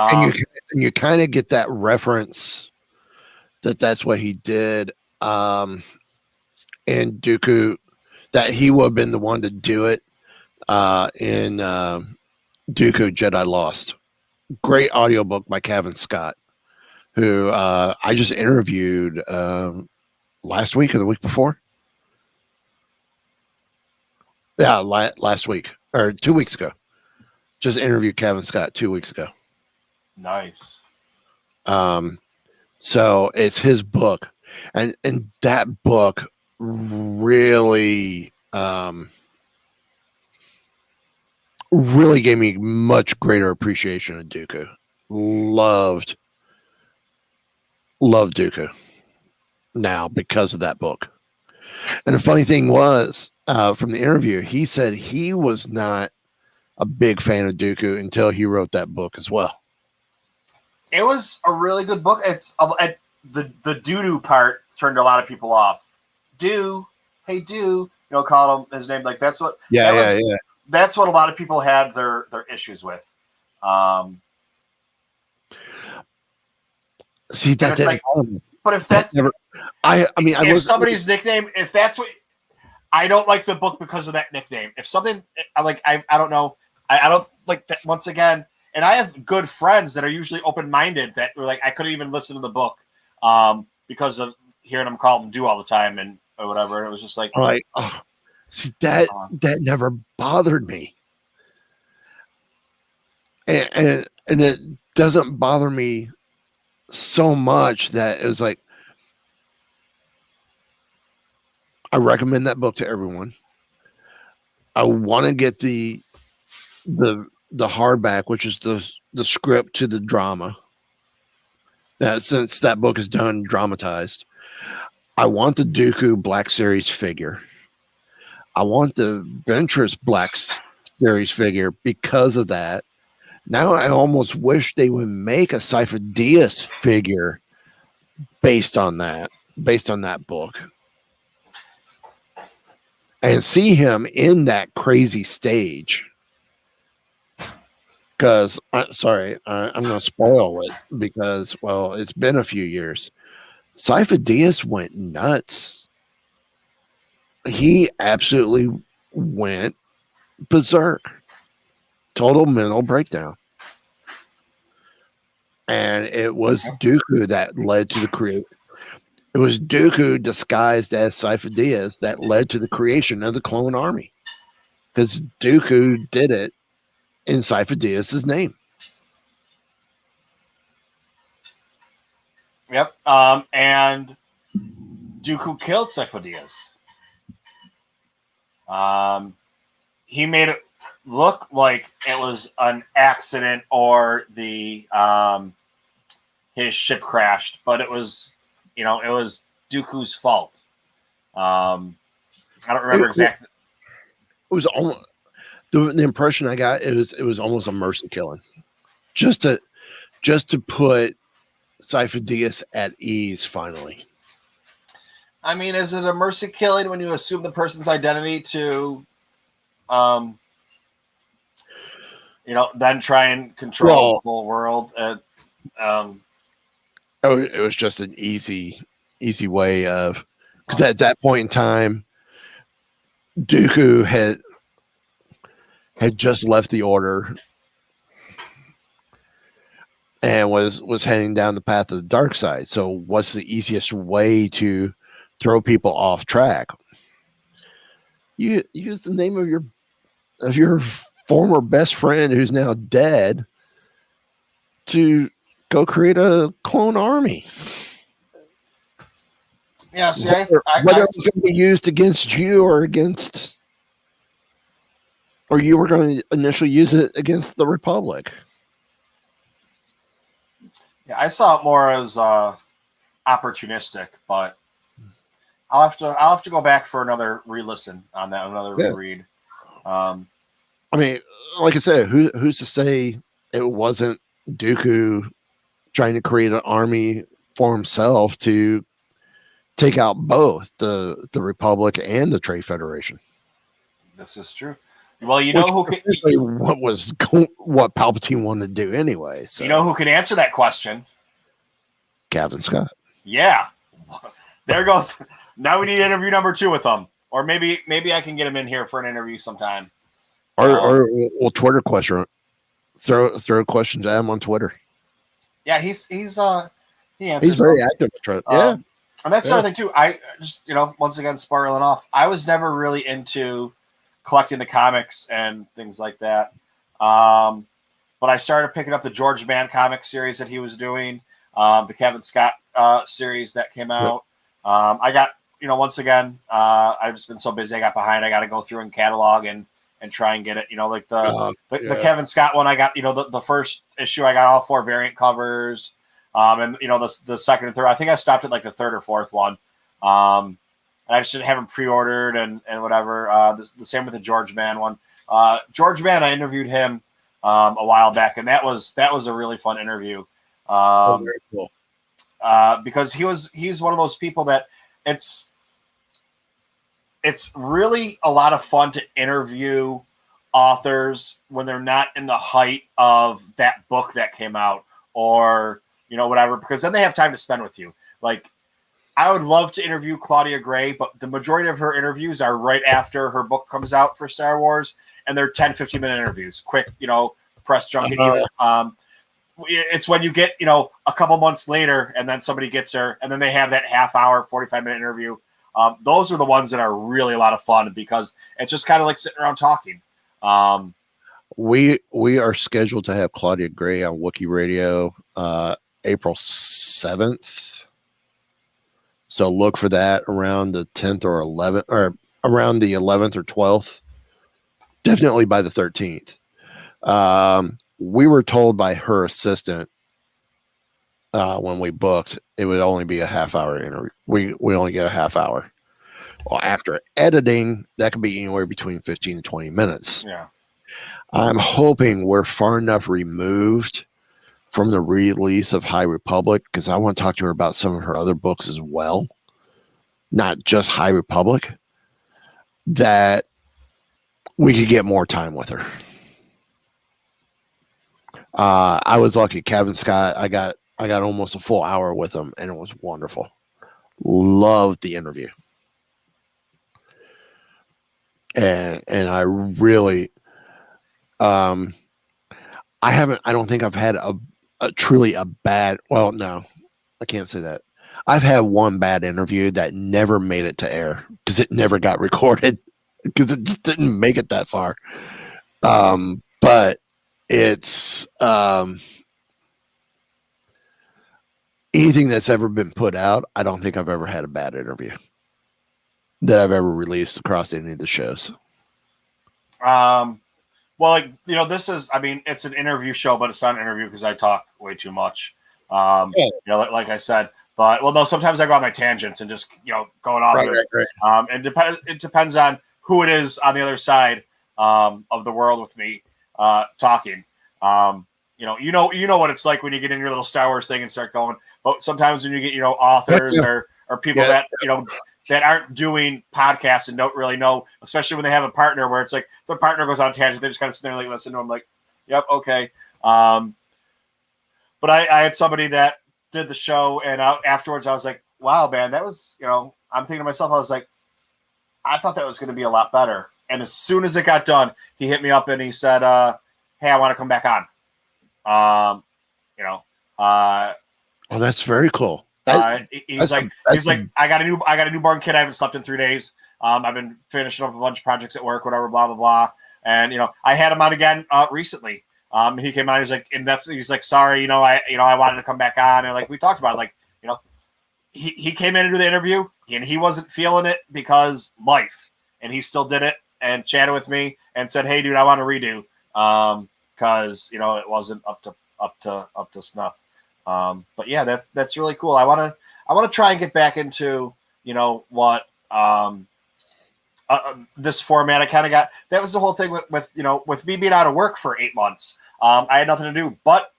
you kind of get that reference that's what he did. And Dooku, that he would have been the one to do it in Dooku Jedi Lost. Great audiobook by Kevin Scott, who I just interviewed last week or the week before. Yeah, last week or 2 weeks ago. Just interviewed Kevin Scott 2 weeks ago. Nice. So it's his book, and that book really really gave me much greater appreciation of Dooku. Loved Dooku now because of that book. And the funny thing was, from the interview, he said he was not a big fan of Dooku until he wrote that book as well. It was a really good book. It's the doo-doo part turned a lot of people off. Hey, call him his name. Like that's what. Yeah. That's what a lot of people had their issues with. See that didn't. Like, but if that's never, I mean, if somebody's nickname, if that's what, I don't like the book because of that nickname. If something like I don't know, I don't like that. Once again, and I have good friends that are usually open-minded that were like I couldn't even listen to the book because of hearing them call them do all the time and or whatever. And it was just like, see that never bothered me, and it doesn't bother me so much that it was like I recommend that book to everyone. I want to get the hardback, which is the script to the drama. That since that book is done dramatized, I want the Dooku Black Series figure. I want the Ventress Black Series figure because of that. Now I almost wish they would make a Cypher Diaz figure based on that book. And see him in that crazy stage. Because, I'm going to spoil it because, well, it's been a few years. Cypher Diaz went nuts. He absolutely went berserk. Total mental breakdown. And it was Dooku that led to the creation. It was Dooku disguised as Cypher Diaz that led to the creation of the clone army. Because Dooku did it in Cypher Diaz's name. Yep. And Dooku killed Cypher Diaz. He made it look like it was an accident or the his ship crashed, but it was it was Dooku's fault. I don't remember exactly. It was almost the impression I got. It was almost a mercy killing, just to put Cypher Diaz at ease. Finally, I mean, is it a mercy killing when you assume the person's identity to, then try and control the whole world? It was just an easy way of, because at that point in time, Dooku had just left the Order and was heading down the path of the dark side. So what's the easiest way to throw people off track? You use the name of your former best friend who's now dead to go create a clone army. Yeah, see, whether it's going to be used against you or you were going to initially use it against the Republic. Yeah, I saw it more as opportunistic, but I'll have to go back for another re-listen on that, another reread. I mean, like I said, who's to say it wasn't Dooku trying to create an army for himself to take out both the Republic and the Trade Federation? This is true. Well, you know who can, what Palpatine wanted to do anyway. So you know who can answer that question? Gavin Scott. Yeah, there goes. Now we need interview number 2 with him, or maybe I can get him in here for an interview sometime. Or Twitter question. Throw a question to him on Twitter. Yeah, he answers. He's very active. Yeah, and that's the other thing too. I just once again spiraling off. I was never really into collecting the comics and things like that. But I started picking up the George Mann comic series that he was doing, the Kevin Scott series that came out. I got once again, I've just been so busy. I got behind. I got to go through and catalog and try and get it. Like the Kevin Scott one, I got the first issue. I got all 4 variant covers, and the second and third. I think I stopped at like the 3rd or 4th one, and I just didn't have them pre-ordered and whatever. The same with the George Mann one. George Mann, I interviewed him a while back, and that was a really fun interview. Very cool. Because he's one of those people that it's really a lot of fun to interview authors when they're not in the height of that book that came out or, whatever, because then they have time to spend with you. Like, I would love to interview Claudia Gray, but the majority of her interviews are right after her book comes out for Star Wars, and they're 10, 15-minute interviews, quick, press junket. It's when you get, a couple months later and then somebody gets her and then they have that half-hour, 45-minute interview. Those are the ones that are really a lot of fun because it's just kind of like sitting around talking. We are scheduled to have Claudia Gray on Wookiee Radio April 7th. So look for that around the 10th or 11th, or around the 11th or 12th. Definitely by the 13th. We were told by her assistant when we booked it would only be a half-hour interview. We only get a half hour. Well, after editing, that could be anywhere between 15 and 20 minutes. Yeah. I'm hoping we're far enough removed from the release of High Republic because I want to talk to her about some of her other books as well, not just High Republic, that we could get more time with her. I was lucky. Kevin Scott, I got almost a full hour with him, and it was wonderful. Loved the interview. And I really, I don't think I've had a truly a bad, well, no, I can't say that. I've had one bad interview that never made it to air because it never got recorded because it just didn't make it that far. But it's, anything that's ever been put out, I don't think I've ever had a bad interview that I've ever released across any of the shows. Well, this is, it's an interview show, but it's not an interview because I talk way too much. Like I said, but no, sometimes I go on my tangents and just, going off. Right. And it depends on who it is on the other side of the world with me talking. You know what it's like when you get in your little Star Wars thing and start going. But sometimes when you get, authors or people that, that aren't doing podcasts and don't really know, especially when they have a partner where it's like the partner goes on a tangent, they just kind of sit there and listen to them like, yep, okay. But I had somebody that did the show and afterwards I was like, wow, man, that was, I'm thinking to myself, I was like, I thought that was going to be a lot better. And as soon as it got done, he hit me up and he said, hey, I want to come back on. Well, that's very cool. He's like, I got a newborn kid. I haven't slept in 3 days. I've been finishing up a bunch of projects at work, whatever, blah, blah, blah. And, I had him on again, recently. He came on, he's like, sorry, I wanted to come back on. And we talked about it, he came in to do the interview and he wasn't feeling it because life, and he still did it and chatted with me and said, hey dude, I want to redo. Cause it wasn't up to snuff. But yeah, that's really cool. I want to try and get back into, what, this format. I kind of that was the whole thing with me being out of work for 8 months. I had nothing to do but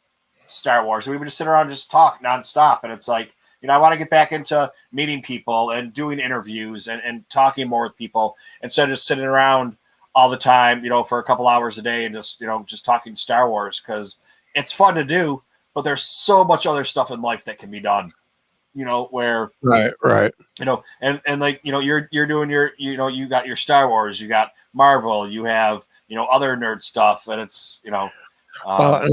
Star Wars. We would just sit around and just talk nonstop. And it's like, I want to get back into meeting people and doing interviews and talking more with people instead of just sitting around, all the time, for a couple hours a day and just talking Star Wars, because it's fun to do, but there's so much other stuff in life that can be done, where right. And like, you're doing your, you got your Star Wars, you got Marvel, you have, other nerd stuff, and it's, and I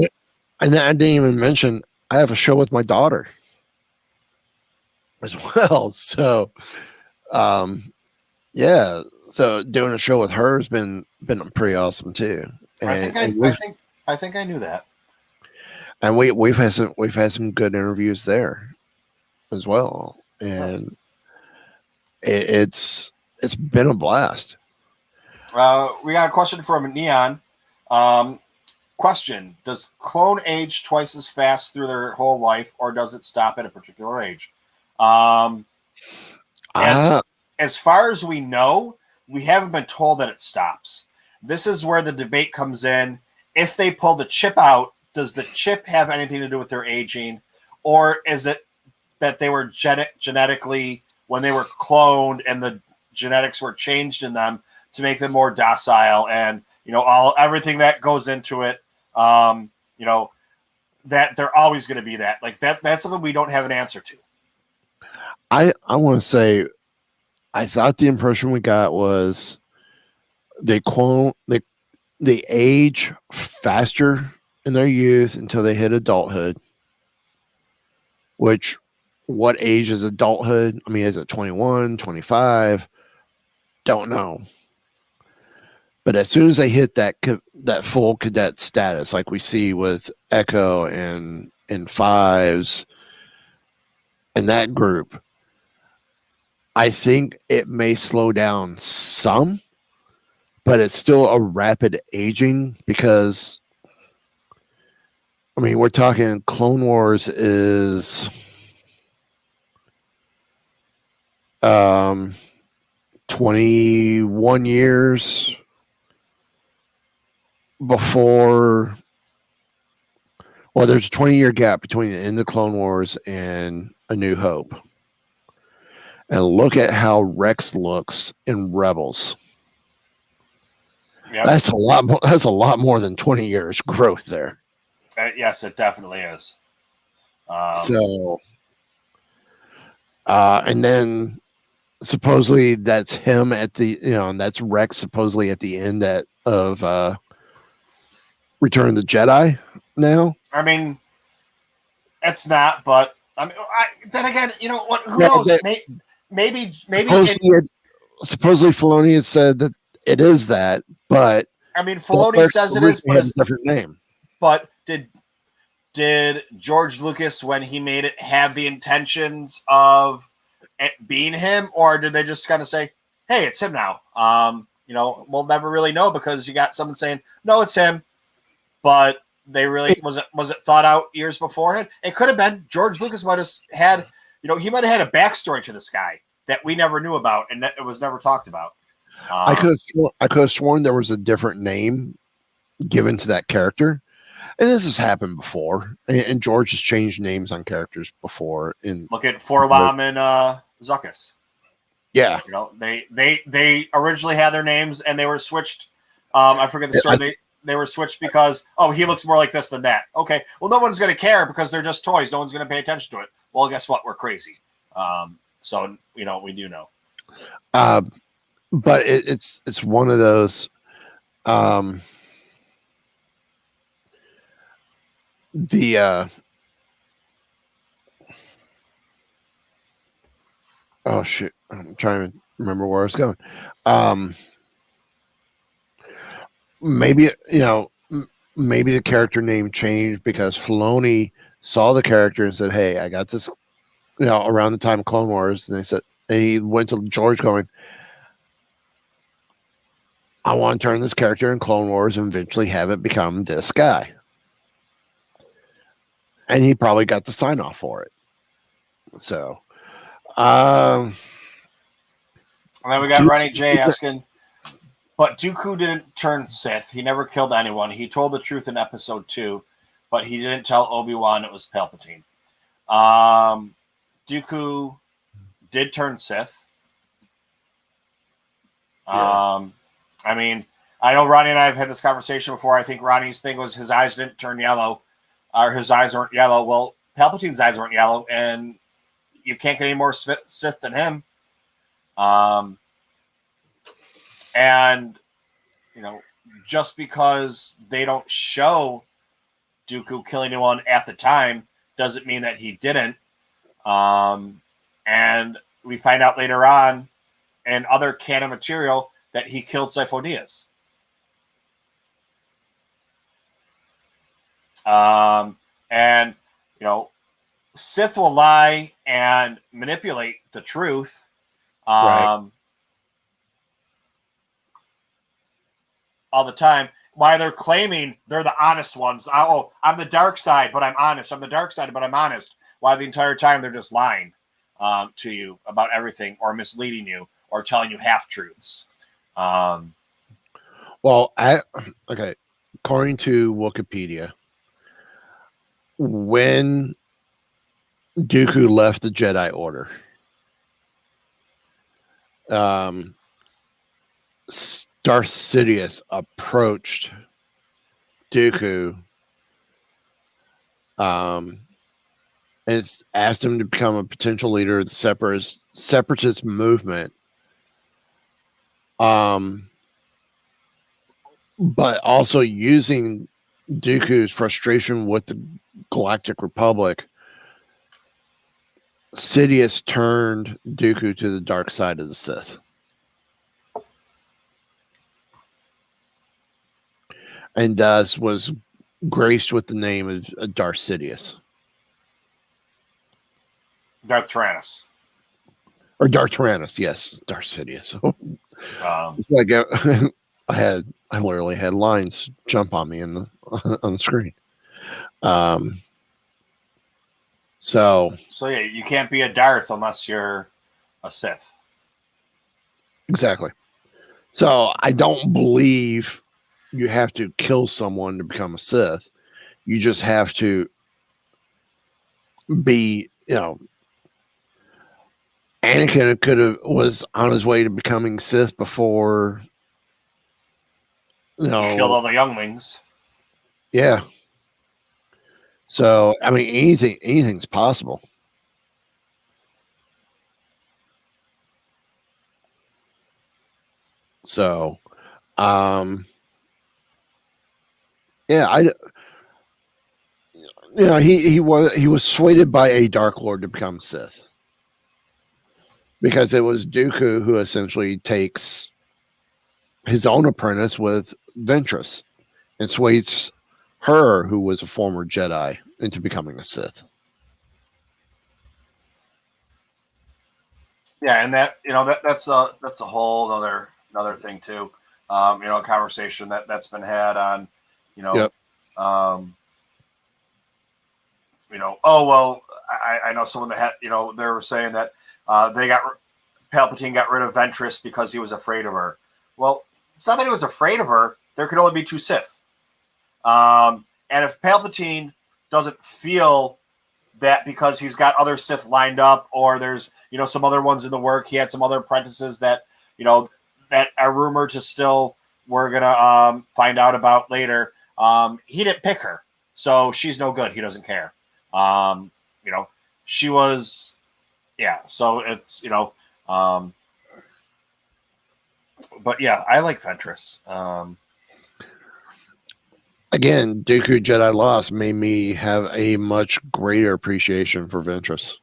didn't even mention I have a show with my daughter as well. So, yeah. So doing a show with her has been pretty awesome too. And, I think I knew that. And we've had some good interviews there as well, and it's been a blast. We got a question from Neon. Question: does clone age twice as fast through their whole life, or does it stop at a particular age? As far as we know, we haven't been told that it stops. This is where the debate comes in. If they pull the chip out, does the chip have anything to do with their aging, or is it that they were genetically, when they were cloned and the genetics were changed in them to make them more docile, and everything that goes into it, that they're always going to be that. Like that's something we don't have an answer to. I want to say, I thought the impression we got was they age faster in their youth until they hit adulthood. Which, what age is adulthood? I mean, is it 21, 25? Don't know. But as soon as they hit that full cadet status, like we see with Echo and Fives and that group, I think it may slow down some, but it's still a rapid aging, because, I mean, we're talking Clone Wars is 21 years before. Well, there's a 20-year gap between the end of Clone Wars and A New Hope. And look at how Rex looks in Rebels. Yep. That's a lot more. That's a lot more than 20 years growth there. Yes, it definitely is. And then supposedly that's him at the, and that's Rex supposedly at the end of Return of the Jedi now. I mean, it's not, but I mean, then again, what? Who knows? Maybe. Supposedly Filoni had said that it is that, but I mean, Filoni says it is, but it's a different name. But did George Lucas, when he made it, have the intentions of it being him, or did they just kind of say, "Hey, it's him now"? We'll never really know, because you got someone saying, "No, it's him," but they really was it thought out years beforehand? It could have been. George Lucas might have had, he might have had a backstory to this guy that we never knew about, and that it was never talked about. I could have sworn there was a different name given to that character, and this has happened before. And George has changed names on characters before. Look at Forlam and Zuckuss. Yeah, they originally had their names and they were switched. I forget the story. They were switched because he looks more like this than that. Okay, well, no one's going to care because they're just toys. No one's going to pay attention to it. Well, guess what? We're crazy. So we do know. But it's one of those. Oh shit! I'm trying to remember where I was going. Maybe maybe the character name changed because Filoni saw the character and said, "Hey, I got this." Around the time of Clone Wars, and he went to George going, "I want to turn this character in Clone Wars and eventually have it become this guy." And he probably got the sign off for it. So, and then we got Ronnie J asking, but Dooku didn't turn Sith. He never killed anyone. He told the truth in episode 2, but he didn't tell Obi-Wan it was Palpatine. Dooku did turn Sith. Yeah. I mean, I know Ronnie and I have had this conversation before. I think Ronnie's thing was his eyes didn't turn yellow, or his eyes weren't yellow. Well, Palpatine's eyes weren't yellow, and you can't get any more Sith than him. And just because they don't show Dooku killing anyone at the time doesn't mean that he didn't. And we find out later on in other canon material that he killed Sifo Dyas. And Sith will lie and manipulate the truth. Right. All the time, why they're claiming they're the honest ones. Oh, I'm the dark side, but I'm honest. I'm the dark side, but I'm honest. Why the entire time they're just lying to you about everything, or misleading you, or telling you half truths. Well, okay. According to Wikipedia, when Dooku left the Jedi Order, Darth Sidious approached Dooku and asked him to become a potential leader of the separatist movement. But also using Dooku's frustration with the Galactic Republic, Sidious turned Dooku to the dark side of the Sith. And thus was graced with the name of Darth Sidious. Darth Tyrannus. Or Darth Tyrannus, yes. Darth Sidious. I literally had lines jump on me on the screen. So yeah, you can't be a Darth unless you're a Sith. Exactly. So I don't believe you have to kill someone to become a Sith. You just have to be, Anakin was on his way to becoming Sith before, He killed all the younglings. Yeah. So I mean, anything's possible. So, yeah, he was swayed by a Dark Lord to become Sith, because it was Dooku who essentially takes his own apprentice with Ventress and sways her, who was a former Jedi, into becoming a Sith. Yeah, and that's a whole another thing too. A conversation that's been had on, Yep. Oh well, I know someone that had, they were saying that Palpatine got rid of Ventress because he was afraid of her. Well, it's not that he was afraid of her. There could only be two Sith. And if Palpatine doesn't feel that because he's got other Sith lined up, or there's, some other ones in the work, he had some other apprentices that, that are rumored to still, we're going to find out about later. He didn't pick her, so she's no good. He doesn't care. She was, yeah. So it's, but yeah, I like Ventress. Again, Dooku Jedi Lost made me have a much greater appreciation for Ventress.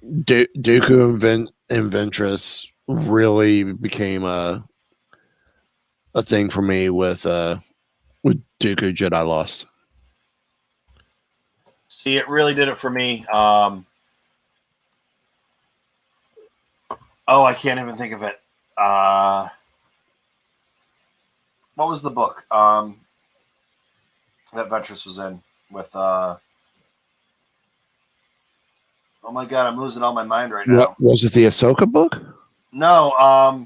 Dooku and Ventress really became a thing for me with Dooku Jedi Lost. See, it really did it for me. I can't even think of it. What was the book that Ventress was in with? Oh my God, I'm losing all my mind right now. What, was it the Ahsoka book? No.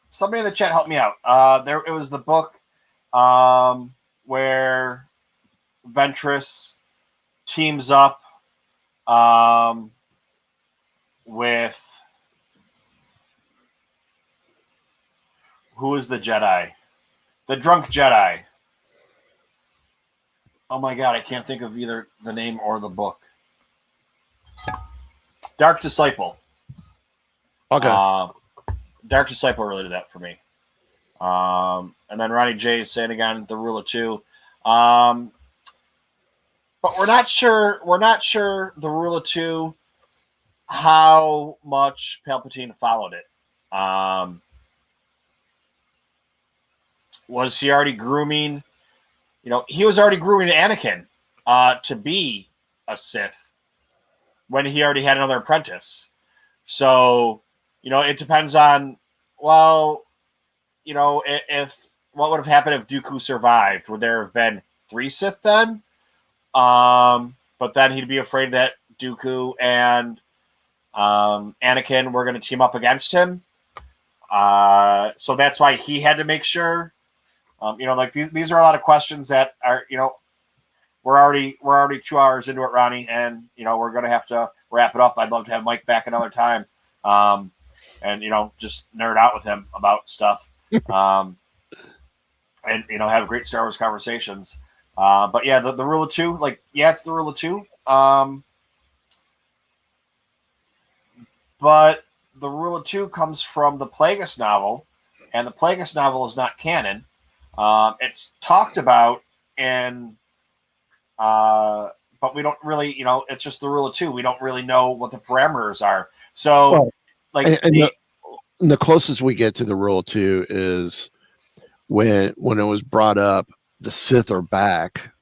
Somebody in the chat help me out. It was the book where Ventress teams up with who is the Jedi? The drunk Jedi. Oh my God, I can't think of either the name or the book. Dark Disciple. Okay. Dark Disciple really did that for me. And then Ronnie J is saying again, the rule of two. But we're not sure the rule of two, how much Palpatine followed it. Was he already grooming? He was already grooming Anakin to be a Sith when he already had another apprentice. So, it depends on, if what would have happened if Dooku survived? Would there have been 3 Sith then? But then he'd be afraid that Dooku and Anakin were going to team up against him. So that's why he had to make sure. These are a lot of questions that are, we're already 2 hours into it, Ronnie, and we're going to have to wrap it up. I'd love to have Mike back another time, and just nerd out with him about stuff, and have great Star Wars conversations. But yeah, the rule of two, it's the rule of two. But the rule of two comes from the Plagueis novel, and the Plagueis novel is not canon. It's talked about but we don't really, it's just the rule of two. We don't really know what the parameters are. So, the closest we get to the rule of two is when it was brought up, the Sith are back.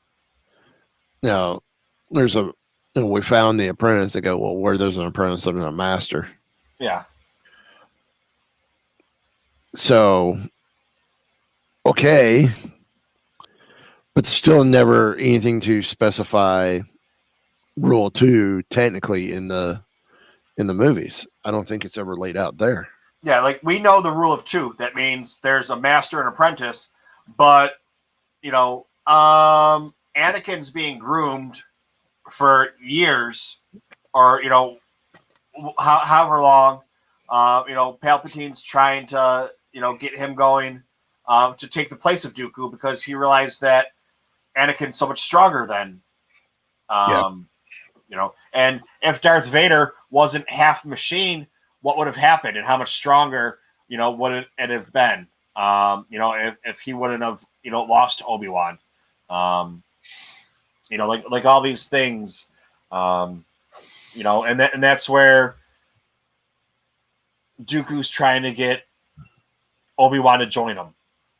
Now, we found the apprentice. They go, well, where there's an apprentice, there's a master. Yeah. So, okay, but still never anything to specify rule 2 technically in the movies. I don't think it's ever laid out there. Yeah, we know the rule of two. That means there's a master and apprentice, but Anakin's being groomed for years, or however long. Palpatine's trying to get him going to take the place of Dooku because he realized that Anakin's so much stronger than, and if Darth Vader wasn't half machine, what would have happened and how much stronger, would it have been? If he wouldn't have, lost Obi-Wan, like all these things, and that's where Dooku's trying to get Obi-Wan to join him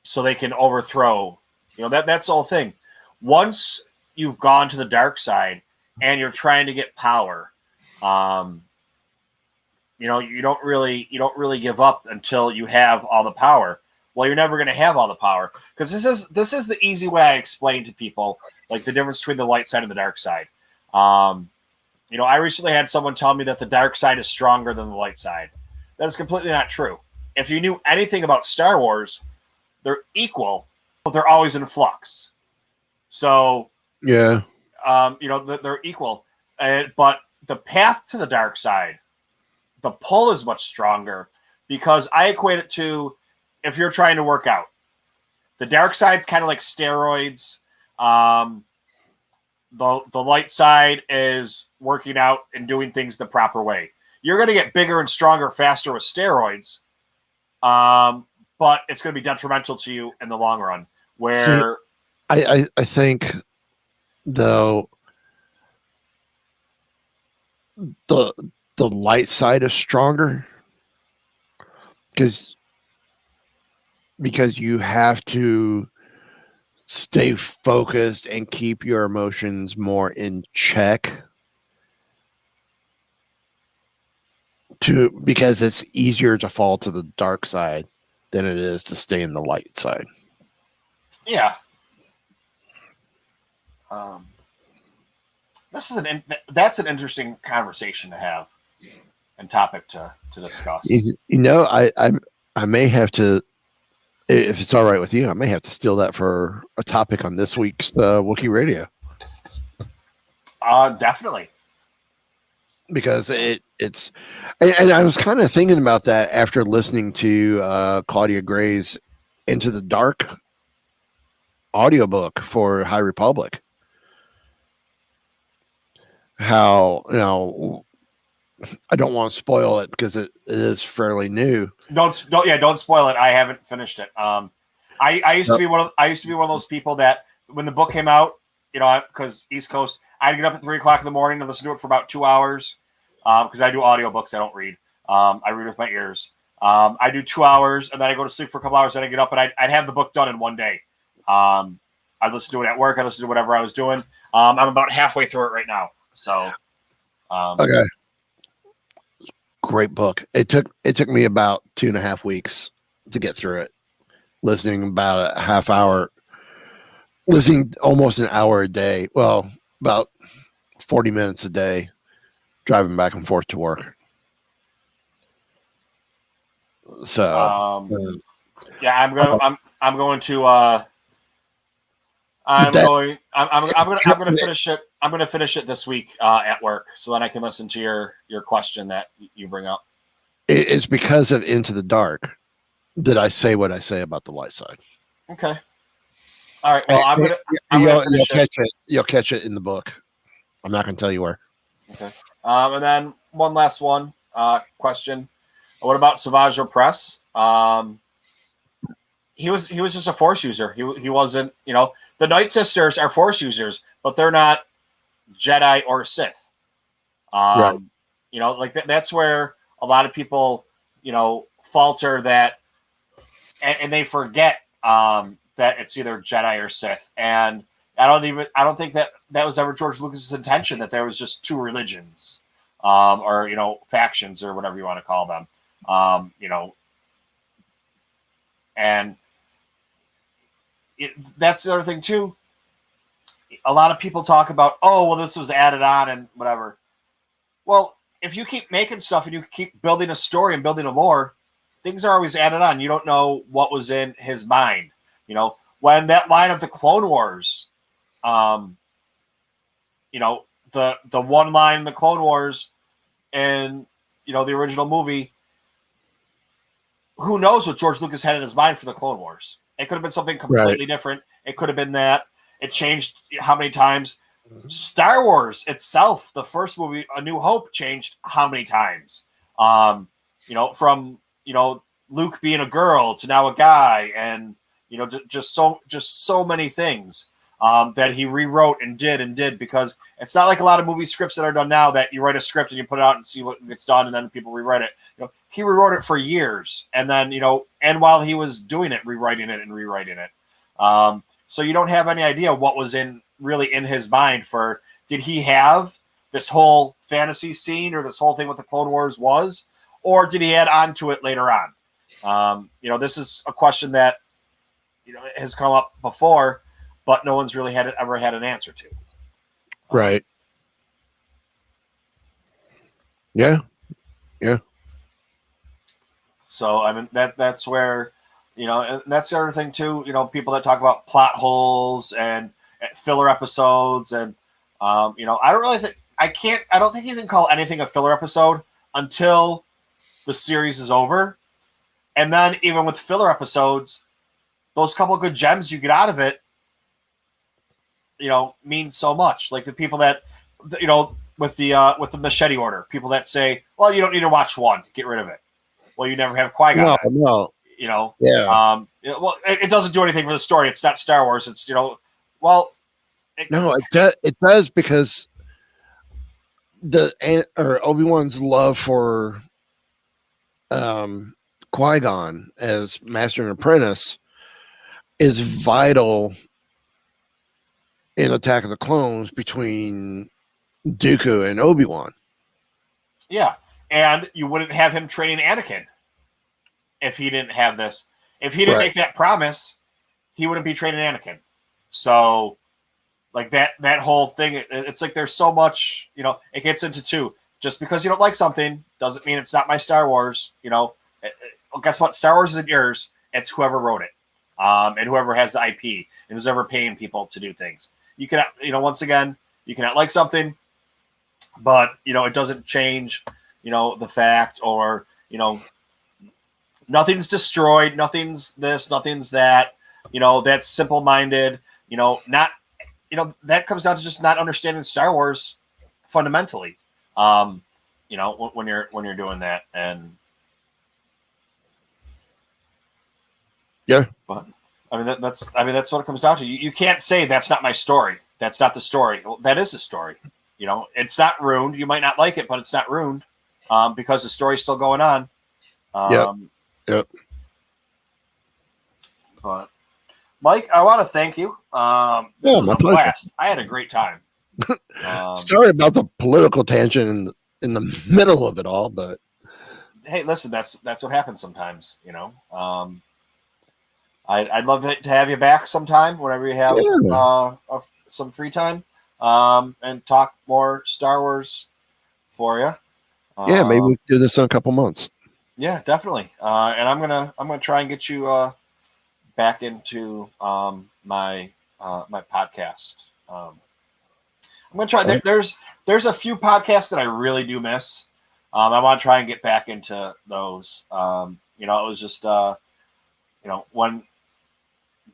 so they can overthrow, that's the whole thing. Once you've gone to the dark side and you're trying to get power, you don't really give up until you have all the power. Well, you're never going to have all the power because this is the easy way I explain to people, the difference between the light side and the dark side. I recently had someone tell me that the dark side is stronger than the light side. That is completely not true. If you knew anything about Star Wars, they're equal, but they're always in flux. So, yeah, they're equal. But the path to the dark side, the pull is much stronger because I equate it to if you're trying to work out. The dark side's kind of like steroids. The light side is working out and doing things the proper way. You're going to get bigger and stronger faster with steroids, but it's going to be detrimental to you in the long run. Where I think, though, the light side is stronger because you have to stay focused and keep your emotions more in check because it's easier to fall to the dark side than it is to stay in the light side. Yeah. That's an interesting conversation to have and topic to discuss. I may have to, if it's all right with you, I may have to steal that for a topic on this week's Wookiee Radio. Definitely. Because it's and I was kind of thinking about that after listening to Claudia Gray's Into the Dark audiobook for High Republic. How, I don't want to spoil it because it is fairly new. Don't spoil it. I haven't finished it. I used to be one of those people that when the book came out, because East Coast, I'd get up at 3:00 in the morning and listen to it for about 2 hours. Because I do audiobooks, I don't read. I read with my ears. I do 2 hours and then I go to sleep for a couple hours. Then I get up and I'd have the book done in one day. I listen to it at work. I listen to whatever I was doing. I'm about halfway through it right now. So, okay, great book. It took me about 2.5 weeks to get through it. Listening about a half hour, listening almost an hour a day. Well, about 40 minutes a day, driving back and forth to work. So, yeah, I'm going to finish it. I'm going to finish it this week at work, so then I can listen to your question that you bring up. It's because of Into the Dark that I say what I say about the light side. Okay. All right. Well, you'll catch it in the book. I'm not going to tell you where. Okay. And then one last question. What about Savage Opress? He was just a Force user. He wasn't, the Night Sisters are Force users, but they're not Jedi or Sith. Right. That's where a lot of people, falter that, and they forget that it's either Jedi or Sith. And I don't think that was ever George Lucas's intention, that there was just two religions, or factions or whatever you want to call them, and that's the other thing too. A lot of people talk about, oh, well, this was added on and whatever. Well, if you keep making stuff and you keep building a story and building a lore, things are always added on. You don't know what was in his mind. When that line of the Clone Wars, the one line in the Clone Wars and, the original movie, who knows what George Lucas had in his mind for the Clone Wars? It could have been something completely different. It could have been that. It changed how many times. Star Wars itself, the first movie, A New Hope, changed how many times? From Luke being a girl to now a guy, and just so many things that he rewrote and did, because it's not like a lot of movie scripts that are done now that you write a script and you put it out and see what gets done and then people rewrite it. He rewrote it for years, and then and while he was doing it, rewriting it. So you don't have any idea what was really in his mind for. Did he have this whole fantasy scene or this whole thing with the Clone Wars was, or did he add on to it later on? This is a question that has come up before, but no one's really ever had an answer to. Right. Yeah. So I mean that's where, and that's the other thing too. People that talk about plot holes and filler episodes, and I don't think you can call anything a filler episode until the series is over, and then even with filler episodes, those couple of good gems you get out of it, mean so much. Like the people that, with the machete order, people that say, well, you don't need to watch one, get rid of it. Well, you never have Qui-Gon. No. Yeah. Well, it doesn't do anything for the story. It's not Star Wars. It's, no, it does, because Obi-Wan's love for Qui-Gon as master and apprentice is vital in Attack of the Clones between Dooku and Obi-Wan. Yeah. And you wouldn't have him training Anakin if he didn't have this. If he didn't make that promise, he wouldn't be training Anakin. So, like that whole thing, it's like there's so much, it gets into two. Just because you don't like something doesn't mean it's not my Star Wars. Well, guess what? Star Wars isn't yours. It's whoever wrote it, and whoever has the IP, and who's ever paying people to do things. You can, once again, You cannot like something, but, it doesn't change, the fact, or, nothing's destroyed, nothing's this, nothing's that, that's simple-minded, not, that comes down to just not understanding Star Wars fundamentally, when you're doing that. And yeah, but that's what it comes down to. You can't say that's not my story. That's not the story. Well, that is the story. It's not ruined. You might not like it, but it's not ruined, because the story's still going on. Yep. But Mike, I want to thank you. This was my a pleasure. blast. I had a great time. Sorry about the political tangent in the middle of it all, but hey, listen, that's what happens sometimes. I'd love to have you back sometime whenever you have some free time, and talk more Star Wars for you. Yeah, maybe we can do this in a couple months. Yeah, definitely. And I'm gonna try and get you back into my podcast. I'm gonna try. There's a few podcasts that I really do miss. I want to try and get back into those. It was just when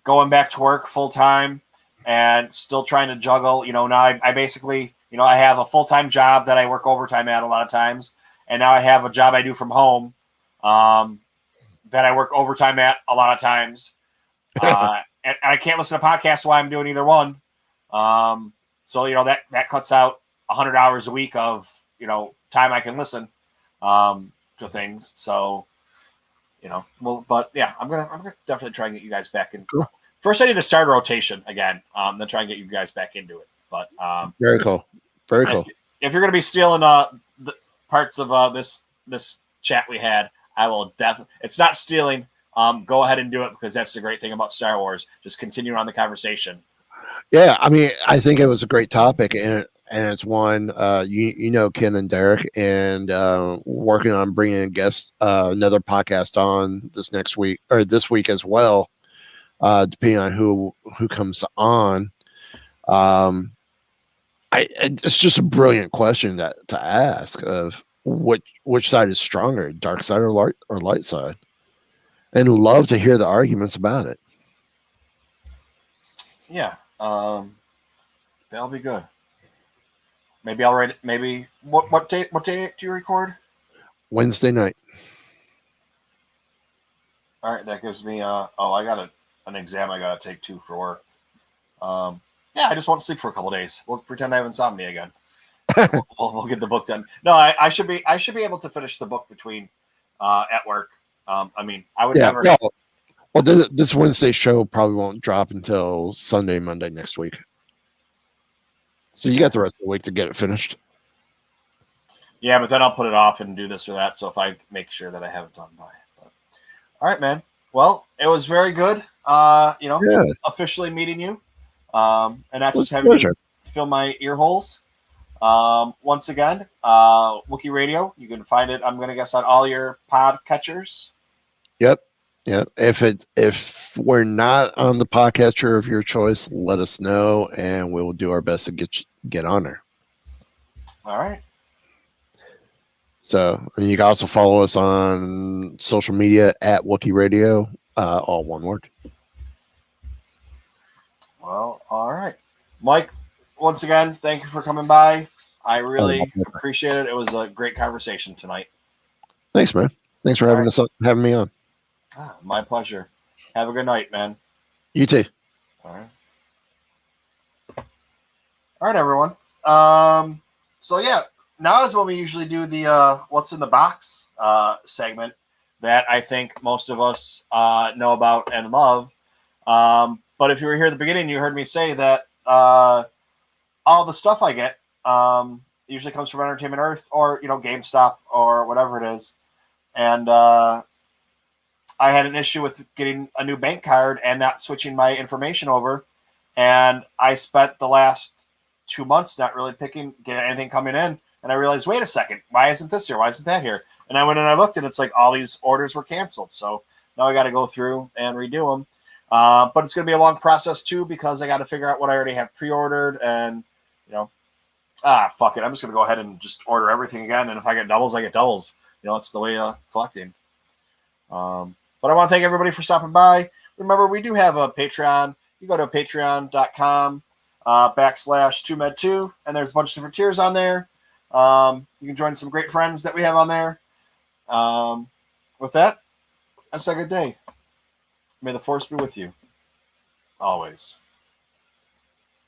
going back to work full time and still trying to juggle. Now I basically I have a full time job that I work overtime at a lot of times, and now I have a job I do from home that I work overtime at a lot of times. And I can't listen to podcasts while I'm doing either one. So that cuts out 100 hours a week of time I can listen to things. So but yeah, I'm gonna definitely try and get you guys back in. Cool. First, I need to start a rotation again. Then try and get you guys back into it. But very cool, very cool. If you're gonna be stealing the parts of this chat we had, I will definitely. It's not stealing. Go ahead and do it, because that's the great thing about Star Wars. Just continue on the conversation. Yeah, I think it was a great topic, and it's one Ken and Derek, and working on bringing a guest, another podcast on this week as well, depending on who comes on. It's just a brilliant question to ask of which side is stronger, dark side or light side. And love to hear the arguments about it. Yeah, that'll be good. Maybe I'll write it. Maybe what date do you record? Wednesday night. All right, that gives me. I got an exam I got to take too for work. Yeah, I just won't sleep for a couple days. We'll pretend I have insomnia again. we'll get the book done. No, I should be able to finish the book between at work. I would never. Well, this Wednesday show probably won't drop until Sunday, Monday next week. So you got the rest of the week to get it finished. Yeah, but then I'll put it off and do this or that. So if I make sure that I have it done by. But, all right, man. Well, it was very good. Officially meeting you, and not just having you fill my ear holes. Once again, Wookiee Radio. You can find it, I'm going to guess, on all your pod catchers. Yep. If we're not on the podcatcher of your choice, let us know, and we will do our best to get on there. All right. So, and you can also follow us on social media at Wookiee Radio, all one word. Well, all right, Mike. Once again, thank you for coming by. I really appreciate it. It was a great conversation tonight. Thanks, man. Thanks for having me on. My pleasure. Have a good night, man. You too. All right, everyone. So yeah, now is when we usually do the what's in the box segment that I think most of us know about and love. But if you were here at the beginning, you heard me say that all the stuff I get usually comes from Entertainment Earth or GameStop or whatever it is. And I had an issue with getting a new bank card and not switching my information over. And I spent the last 2 months not really getting anything coming in. And I realized, wait a second, why isn't this here? Why isn't that here? And I went and I looked, and it's like all these orders were canceled. So now I got to go through and redo them. But it's going to be a long process too, because I got to figure out what I already have pre-ordered and, fuck it. I'm just going to go ahead and just order everything again. And if I get doubles, I get doubles. That's the way collecting. But I want to thank everybody for stopping by. Remember, we do have a Patreon. You go to patreon.com /TooMedToo, and there's a bunch of different tiers on there. You can join some great friends that we have on there. With that, I say good day. May the force be with you. Always.